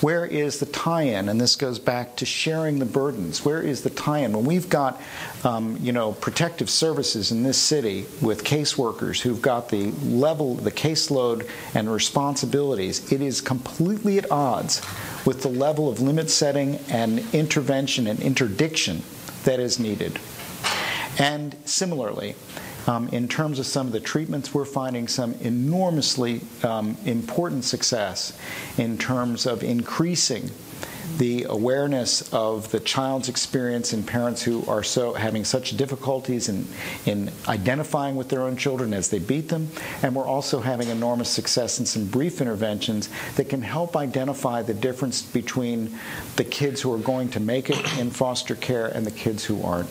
Where is the tie-in? And this goes back to sharing the burdens. Where is the tie-in? When we've got, protective services in this city with caseworkers who've got the level, the caseload and responsibilities, it is completely at odds with the level of limit setting and intervention and interdiction that is needed. And similarly, in terms of some of the treatments, we're finding some enormously important success in terms of increasing the awareness of the child's experience in parents who are having such difficulties in identifying with their own children as they beat them. And we're also having enormous success in some brief interventions that can help identify the difference between the kids who are going to make it in foster care and the kids who aren't.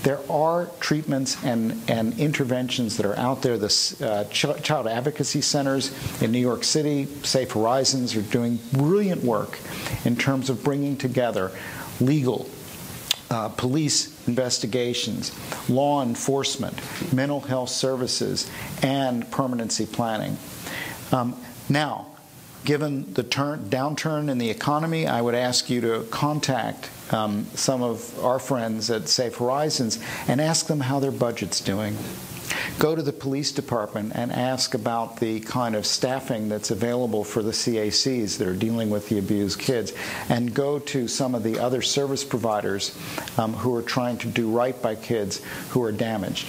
There are treatments and interventions that are out there. The child advocacy centers in New York City, Safe Horizons, are doing brilliant work in terms of bringing together legal, police investigations, law enforcement, mental health services, and permanency planning. Now, given the downturn in the economy, I would ask you to contact some of our friends at Safe Horizons and ask them how their budget's doing. Go to the police department and ask about the kind of staffing that's available for the CACs that are dealing with the abused kids, and go to some of the other service providers who are trying to do right by kids who are damaged.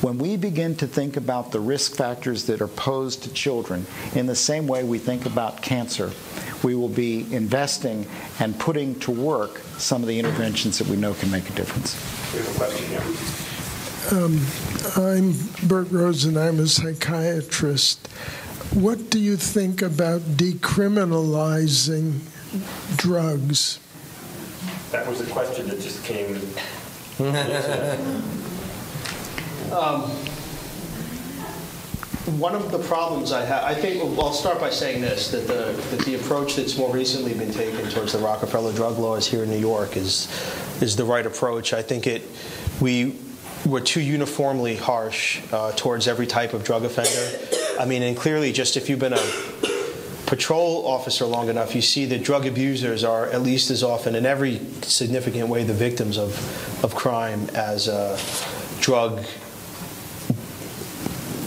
When we begin to think about the risk factors that are posed to children in the same way we think about cancer, we will be investing and putting to work some of the interventions that we know can make a difference. We have a question here. I'm Bert Rosen. I'm a psychiatrist. What do you think about decriminalizing drugs? That was the question that just came. One of the problems I have, I think, I'll start by saying this, that the approach that's more recently been taken towards the Rockefeller drug laws here in New York is the right approach. I think we're too uniformly harsh towards every type of drug offender. I mean, and clearly, just if you've been a patrol officer long enough, you see that drug abusers are at least as often, in every significant way, the victims of crime as drug.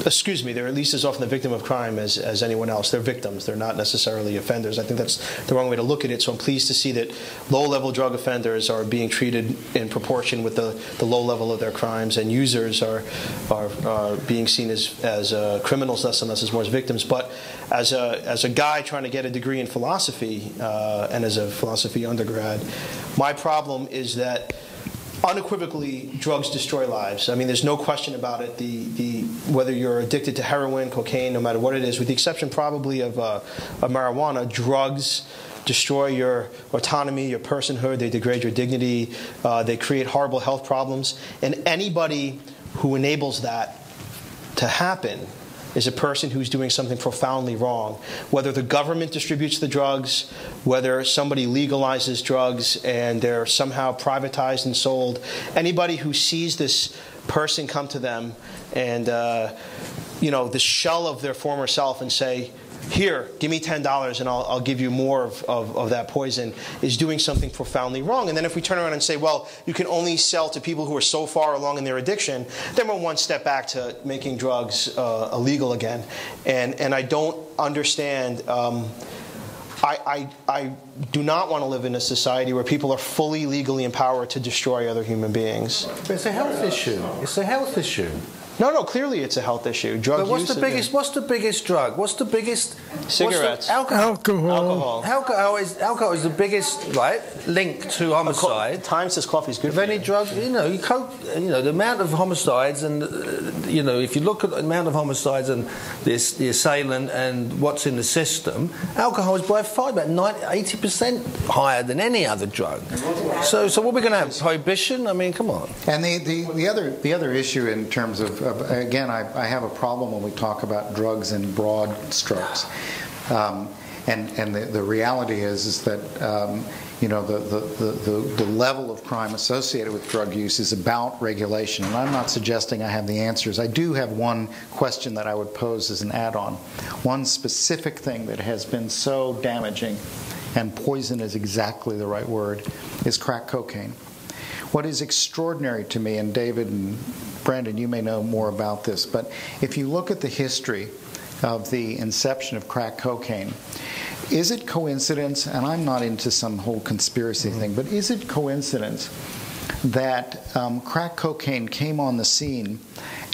Excuse me, they're at least as often the victim of crime as anyone else. They're victims. They're not necessarily offenders. I think that's the wrong way to look at it. So I'm pleased to see that low-level drug offenders are being treated in proportion with the low level of their crimes, and users are being seen as criminals less and less as more as victims. But as a guy trying to get a degree in philosophy and as a philosophy undergrad, my problem is that unequivocally, drugs destroy lives. I mean, there's no question about it. Whether you're addicted to heroin, cocaine, no matter what it is, with the exception probably of marijuana, drugs destroy your autonomy, your personhood. They degrade your dignity. They create horrible health problems. And anybody who enables that to happen is a person who's doing something profoundly wrong. Whether the government distributes the drugs, whether somebody legalizes drugs and they're somehow privatized and sold, anybody who sees this person come to them and, the shell of their former self and say, here, give me $10 and I'll give you more of that poison, is doing something profoundly wrong. And then if we turn around and say, well, you can only sell to people who are so far along in their addiction, then we're one step back to making drugs illegal again. And I don't understand. I do not want to live in a society where people are fully legally empowered to destroy other human beings. But it's a health issue. It's a health issue. No, clearly it's a health issue. Drug but use. What's the biggest drug? What's the biggest? Cigarettes. Alcohol. Alcohol is the biggest, right, link to homicide. Times says coffee is good for any you. drug, the amount of homicides, and if you look at the amount of homicides and the assailant and what's in the system, alcohol is by far about 80% higher than any other drug. So what are we going to have? Prohibition? I mean, come on. And the other issue in terms of again, I have a problem when we talk about drugs in broad strokes, and the reality is that the level of crime associated with drug use is about regulation. And I'm not suggesting I have the answers. I do have one question that I would pose as an add-on. One specific thing that has been so damaging and poison is exactly the right word, is crack cocaine. What is extraordinary to me, and David and Brandon, you may know more about this, but if you look at the history of the inception of crack cocaine, is it coincidence, and I'm not into some whole conspiracy thing, but is it coincidence that crack cocaine came on the scene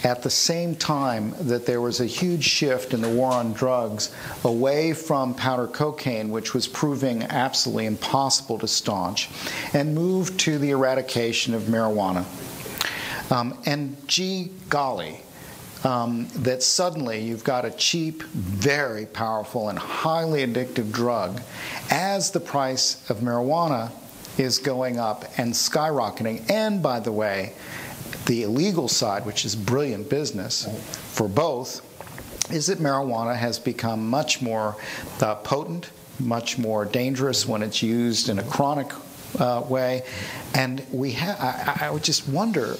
at the same time that there was a huge shift in the war on drugs away from powder cocaine, which was proving absolutely impossible to staunch, and moved to the eradication of marijuana? And gee golly, that suddenly you've got a cheap, very powerful, and highly addictive drug as the price of marijuana is going up and skyrocketing. And by the way, the illegal side, which is brilliant business for both, is that marijuana has become much more potent, much more dangerous when it's used in a chronic way. And I would just wonder,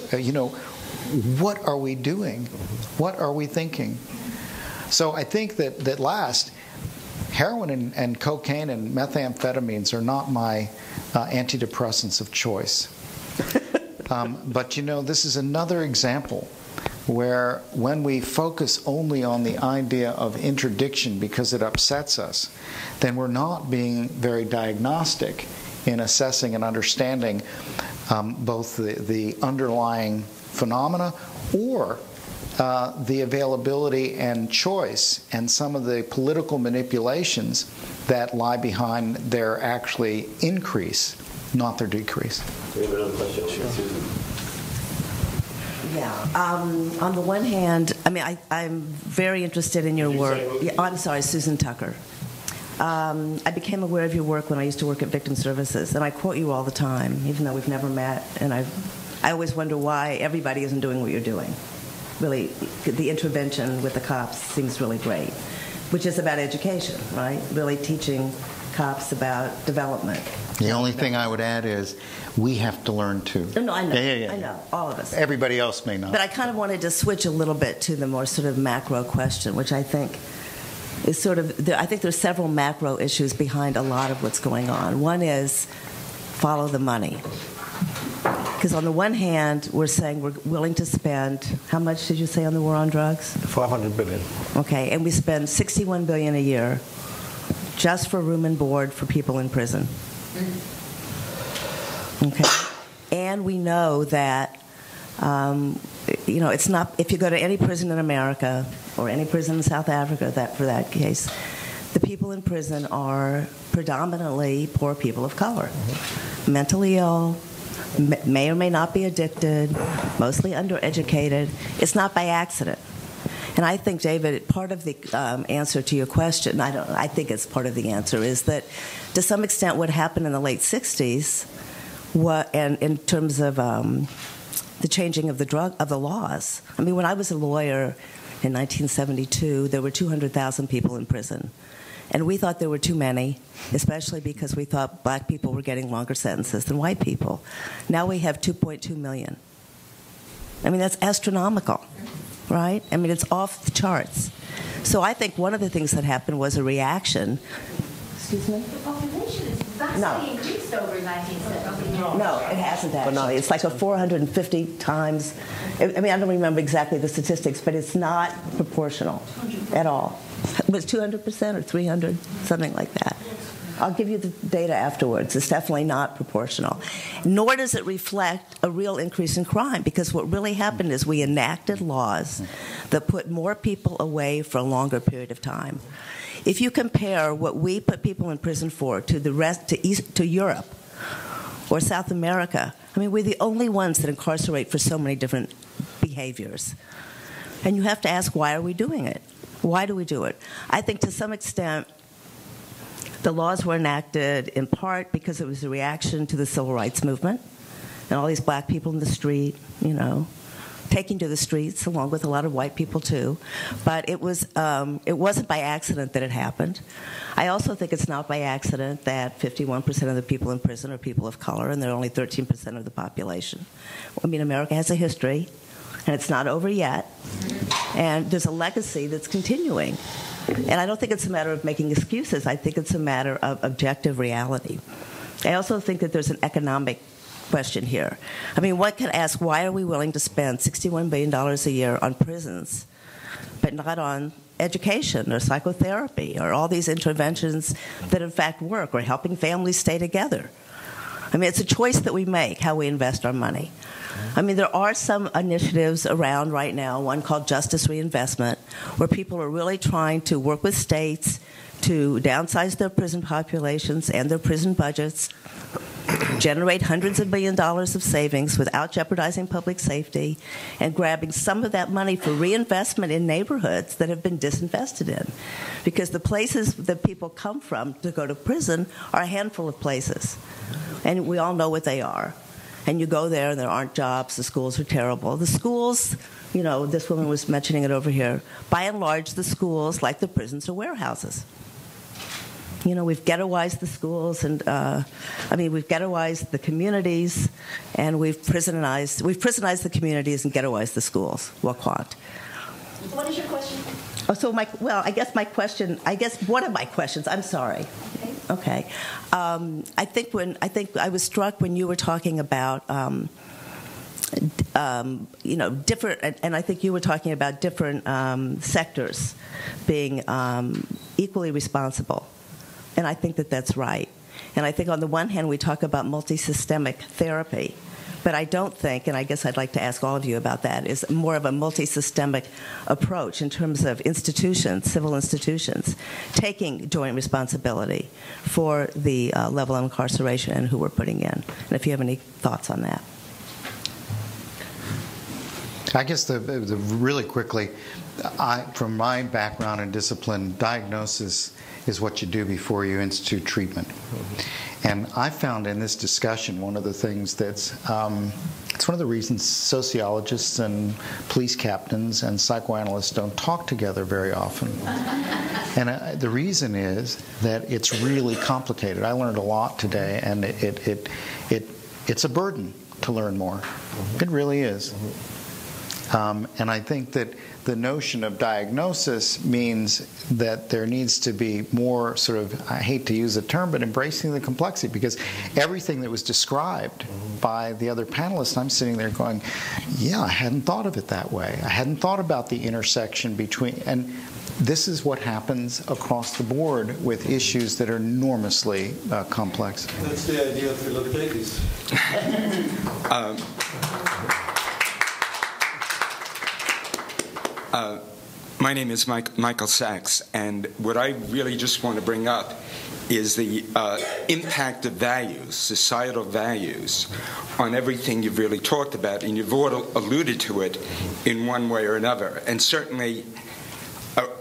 what are we doing? What are we thinking? So I think that last, heroin and cocaine and methamphetamines are not my antidepressants of choice. But this is another example where when we focus only on the idea of interdiction because it upsets us, then we're not being very diagnostic in assessing and understanding both the underlying phenomena or the availability and choice and some of the political manipulations that lie behind their actually increase, not their decrease. We have another question. Sure. Susan. Yeah. On the one hand, I'm very interested in your work. Yeah, I'm sorry, Susan Tucker. I became aware of your work when I used to work at Victim Services, and I quote you all the time, even though we've never met. And I always wonder why everybody isn't doing what you're doing. Really, the intervention with the cops seems really great, which is about education, right? Really teaching cops about development. The only thing I would add is we have to learn too. No, I know. Yeah. I know, all of us. Everybody else may not. But I kind of wanted to switch a little bit to the more sort of macro question, which I think is sort of, I think there's several macro issues behind a lot of what's going on. One is follow the money. Because on the one hand, we're saying we're willing to spend, how much did you say on the war on drugs? $500 billion. Okay, and we spend $61 billion a year just for room and board for people in prison. Okay, and we know that it's not. If you go to any prison in America or any prison in South Africa, for that case, the people in prison are predominantly poor people of color, mentally ill, may or may not be addicted, mostly undereducated. It's not by accident. And I think, David, part of the answer to your question, I think it's part of the answer, is that to some extent what happened in the late 60s, and in terms of the changing of the laws. I mean, when I was a lawyer in 1972, there were 200,000 people in prison. And we thought there were too many, especially because we thought black people were getting longer sentences than white people. Now we have 2.2 million. I mean, that's astronomical, right? I mean, it's off the charts. So I think one of the things that happened was a reaction. Excuse me? The population is vastly increased over 1970. No, it hasn't actually. It's like a 450 times. I mean, I don't remember exactly the statistics, but it's not proportional at all. It was 200% or 300, something like that. I'll give you the data afterwards. It's definitely not proportional. Nor does it reflect a real increase in crime, because what really happened is we enacted laws that put more people away for a longer period of time. If you compare what we put people in prison for to the rest, to Europe or South America, I mean, we're the only ones that incarcerate for so many different behaviors. And you have to ask, why are we doing it? Why do we do it? I think to some extent, the laws were enacted in part because it was a reaction to the civil rights movement and all these black people in the street, taking to the streets along with a lot of white people too. But it wasn't by accident that it happened. I also think it's not by accident that 51% of the people in prison are people of color and they're only 13% of the population. I mean, America has a history, and it's not over yet. And there's a legacy that's continuing. And I don't think it's a matter of making excuses. I think it's a matter of objective reality. I also think that there's an economic question here. I mean, one can ask, why are we willing to spend $61 billion a year on prisons, but not on education or psychotherapy or all these interventions that in fact work, or helping families stay together? I mean, it's a choice that we make, how we invest our money. I mean, there are some initiatives around right now, one called Justice Reinvestment, where people are really trying to work with states to downsize their prison populations and their prison budgets, generate hundreds of billions of dollars of savings without jeopardizing public safety, and grabbing some of that money for reinvestment in neighborhoods that have been disinvested in. Because the places that people come from to go to prison are a handful of places. And we all know what they are. And you go there and there aren't jobs, the schools are terrible. The schools, you know, this woman was mentioning it over here, by and large the schools, like the prisons, are warehouses. You know, we've ghettoized the schools, and we've ghettoized the communities, and we've prisonized the communities and ghettoized the schools. What is your question? Oh, so I guess one of my questions. I'm sorry. Okay. I think I was struck when you were talking about different, and I think you were talking about different sectors being equally responsible. And I think that that's right. And I think on the one hand, we talk about multisystemic therapy, but I don't think, and I guess I'd like to ask all of you about that, is more of a multisystemic approach in terms of institutions, civil institutions, taking joint responsibility for the level of incarceration and who we're putting in. And if you have any thoughts on that. I guess really quickly, from my background and discipline, diagnosis is what you do before you institute treatment. And I found in this discussion one of the things that's, it's one of the reasons sociologists and police captains and psychoanalysts don't talk together very often. And the reason is that it's really complicated. I learned a lot today, and it's a burden to learn more. It really is. And I think that the notion of diagnosis means that there needs to be more sort of, I hate to use the term, but embracing the complexity, because everything that was described by the other panelists, I'm sitting there going, yeah, I hadn't thought of it that way. I hadn't thought about the intersection between, and this is what happens across the board with issues that are enormously complex. That's the idea of Philoctetes. My name is Michael Sachs, and what I really just want to bring up is the impact of values, societal values, on everything you've really talked about, and you've all alluded to it in one way or another. And certainly,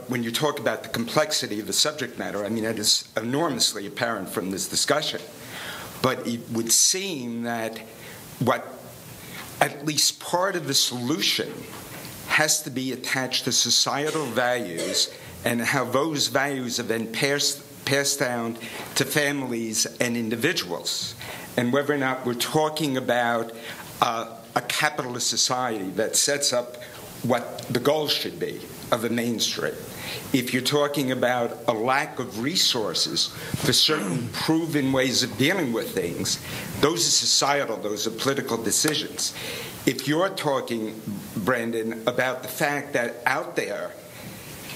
when you talk about the complexity of the subject matter, I mean, that is enormously apparent from this discussion. But it would seem that at least part of the solution has to be attached to societal values and how those values have been passed down to families and individuals. And whether or not we're talking about a capitalist society that sets up what the goals should be of the mainstream. If you're talking about a lack of resources for certain proven ways of dealing with things, those are societal, those are political decisions. If you're talking, Brandon, about the fact that out there,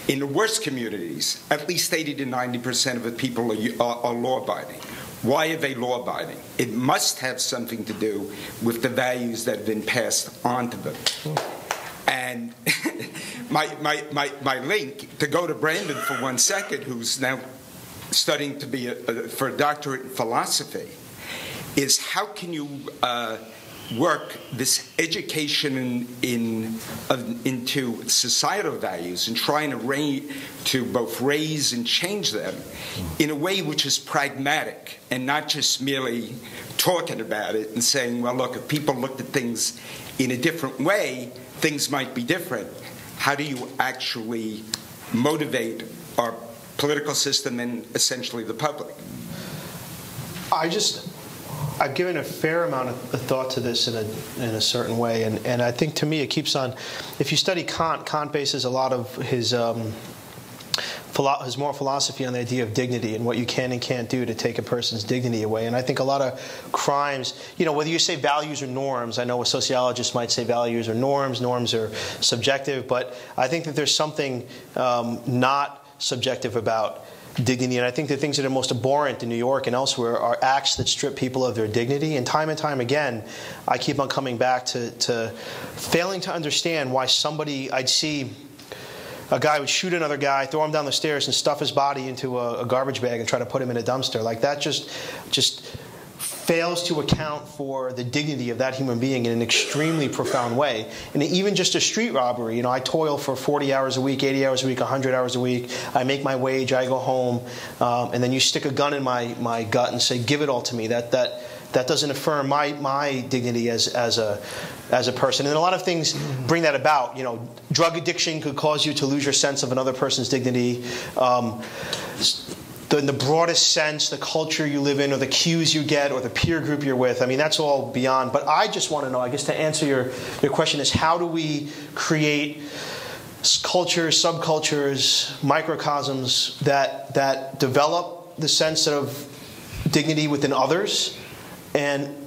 in the worst communities, at least 80 to 90% of the people are law-abiding. Why are they law-abiding? It must have something to do with the values that have been passed on to them. And my link, to go to Brandon for 1 second, who's now studying to be for a doctorate in philosophy, is how can you work this education into societal values and trying to both raise and change them in a way which is pragmatic and not just merely talking about it and saying, well, look, if people looked at things in a different way, things might be different. How do you actually motivate our political system and essentially the public? I've given a fair amount of thought to this in a certain way, and I think to me it keeps on. If you study Kant bases a lot of his moral philosophy on the idea of dignity and what you can and can't do to take a person's dignity away. And I think a lot of crimes, whether you say values or norms, I know a sociologist might say values or norms are subjective, but I think that there's something not subjective about dignity. And I think the things that are most abhorrent in New York and elsewhere are acts that strip people of their dignity. And time again, I keep on coming back to failing to understand why I'd see a guy would shoot another guy, throw him down the stairs, and stuff his body into a garbage bag and try to put him in a dumpster. Like that just fails to account for the dignity of that human being in an extremely profound way. And even just a street robbery, I toil for 40 hours a week, 80 hours a week, 100 hours a week. I make my wage, I go home, and then you stick a gun in my gut and say, "Give it all to me." That doesn't affirm my dignity as a person. And a lot of things bring that about. Drug addiction could cause you to lose your sense of another person's dignity. In the broadest sense, the culture you live in or the cues you get or the peer group you're with, that's all beyond. But I just want to know, I guess to answer your question is, how do we create cultures, subcultures, microcosms that develop the sense of dignity within others and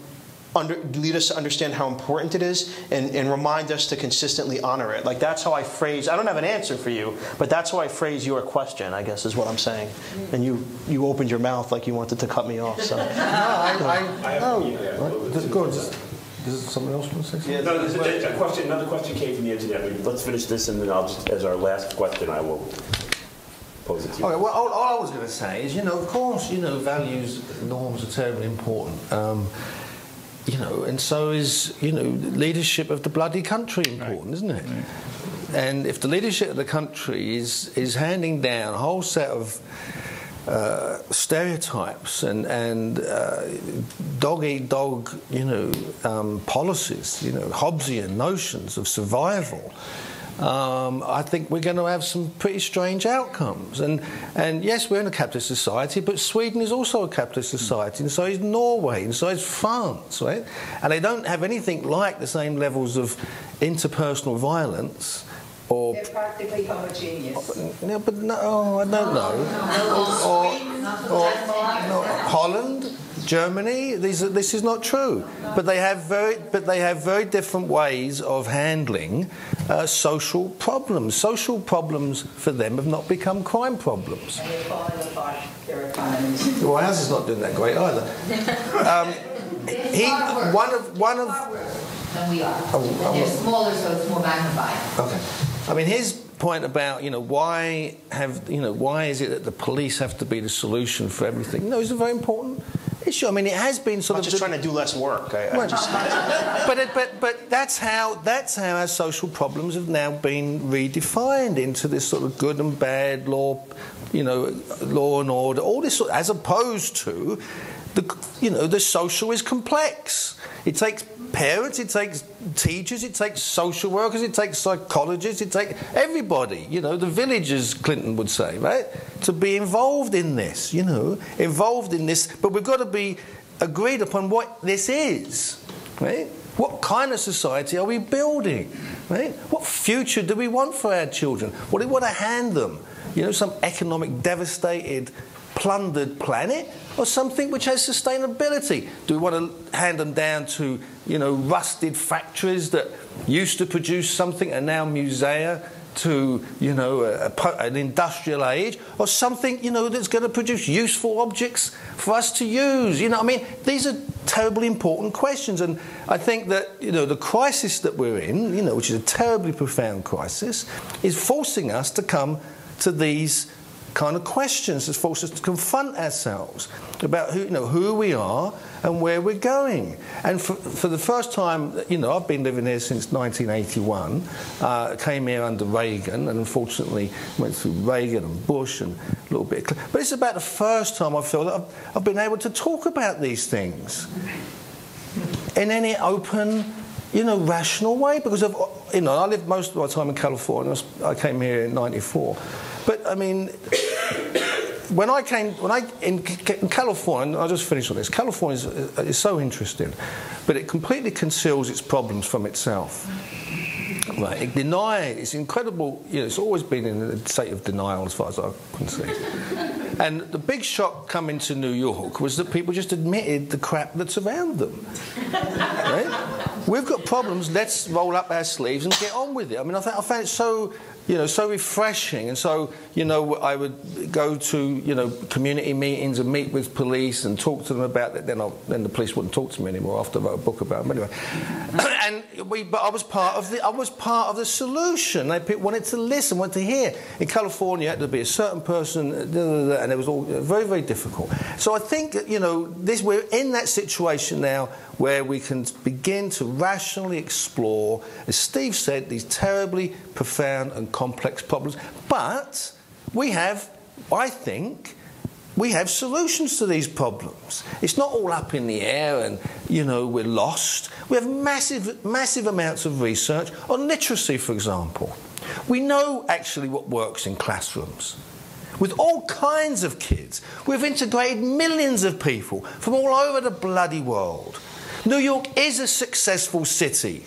lead us to understand how important it is and remind us to consistently honor it. Like that's how I phrase. I don't have an answer for you, but that's how I phrase your question, I guess, is what I'm saying. And you opened your mouth like you wanted to cut me off. So. Go on, does someone else want to say something? Yeah, no, another question came from the internet. Let's finish this, and then I'll just, as our last question, I will pose it to you. Okay, well, all I was going to say is, of course, values, norms are terribly important. And so is, leadership of the bloody country important, isn't it? Right. And if the leadership of the country is handing down a whole set of stereotypes and dog-eat-dog, policies, Hobbesian notions of survival, I think we're going to have some pretty strange outcomes. And yes, we're in a capitalist society, but Sweden is also a capitalist society, and so is Norway, and so is France, right? And they don't have anything like the same levels of interpersonal violence. They're practically homogeneous. No, but no, I don't know. Or Holland, Germany. This is not true. But they have very different ways of handling social problems. Social problems for them have not become crime problems. And they're falling apart their economies. Well, ours is not doing that great either. One of. Than we are. And they're smaller, so it's more magnified. Okay. His point about why is it that the police have to be the solution for everything? No, it's a very important issue. It has been sort of just trying to do less work. But that's how our social problems have now been redefined into this sort of good and bad law, law and order, all this sort, as opposed to the social is complex. It takes parents, it takes teachers, it takes social workers, it takes psychologists, it takes everybody, the villagers, Clinton would say, right, to be involved in this, but we've got to be agreed upon what this is, right? What kind of society are we building, right? What future do we want for our children? What do we want to hand them? Some economic devastated, plundered planet, or something which has sustainability? Do we want to hand them down to, rusted factories that used to produce something and now musea to, an industrial age, or something, that's going to produce useful objects for us to use? These are terribly important questions, and I think that, the crisis that we're in, which is a terribly profound crisis, is forcing us to come to these kind of questions. It's forced us to confront ourselves about who we are and where we're going. And for the first time, I've been living here since 1981. Came here under Reagan, and unfortunately went through Reagan and Bush and a little bit. But it's about the first time I feel that I've been able to talk about these things in any open, rational way. Because I lived most of my time in California. I came here in '94. But in California, I'll just finish on this. California is so interesting, but it completely conceals its problems from itself. Right, it's incredible. It's always been in a state of denial, as far as I can see. And the big shock coming to New York was that people just admitted the crap that's around them. Right? We've got problems. Let's roll up our sleeves and get on with it. I mean, I found it so. So refreshing. And so, I would go to, community meetings and meet with police and talk to them about it. Then the police wouldn't talk to me anymore after I wrote a book about them. Anyway, but I was part of the solution. People wanted to listen, wanted to hear. In California, there had to be a certain person, and it was all very, very difficult. So I think that, we're in that situation now where we can begin to rationally explore, as Steve said, these terribly profound and complex problems. But I think we have solutions to these problems. It's not all up in the air and, we're lost. We have massive amounts of research on literacy, for example. We know actually what works in classrooms. With all kinds of kids, we've integrated millions of people from all over the bloody world. New York is a successful city.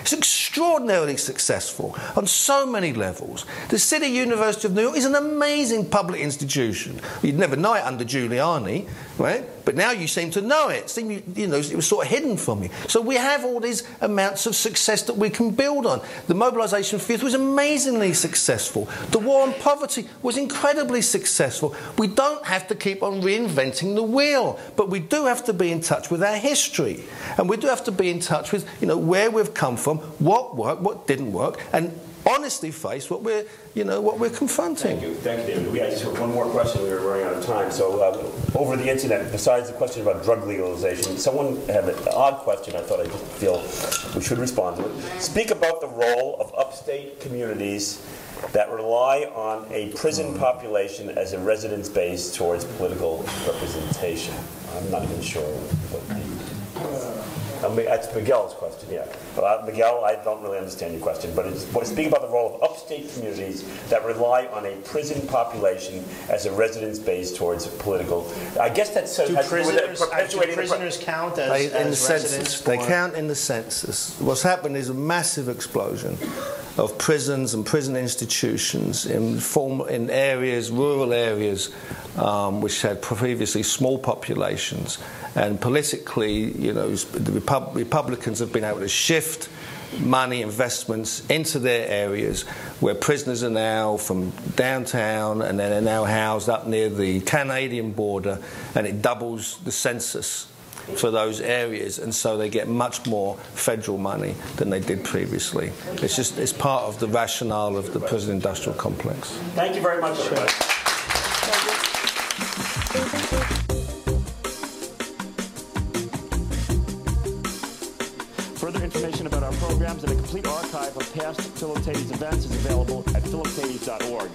It's extraordinarily successful on so many levels. The City University of New York is an amazing public institution. You'd never know it under Giuliani, right? But now you seem to know it. It was sort of hidden from you. So we have all these amounts of success that we can build on. The mobilisation for youth was amazingly successful. The war on poverty was incredibly successful. We don't have to keep on reinventing the wheel, but we do have to be in touch with our history. And we do have to be in touch with, where we've come from, what worked, what didn't work, and honestly face what we're confronting. Thank you, David. We just have one more question. We were running out of time. So over the internet, besides the question about drug legalization, someone had an odd question. I thought I feel we should respond to it. Speak about the role of upstate communities that rely on a prison population as a residence base towards political representation. I'm not even sure what the... that's Miguel's question, yeah. Miguel, I don't really understand your question, but speak about the role of upstate communities that rely on a prison population as a residence base towards political. I guess that's do prisoners count as residents? They count in the census. What's happened is a massive explosion of prisons and prison institutions in areas, rural areas, which had previously small populations. And politically, the Republicans have been able to shift money, investments into their areas where prisoners are now from downtown and then are now housed up near the Canadian border, and it doubles the census for those areas, and so they get much more federal money than they did previously. It's part of the rationale of the prison industrial complex. Thank you very much, everybody. Further information about our programs and a complete archive of past Philip Tatey's events is available at philiptatey.org.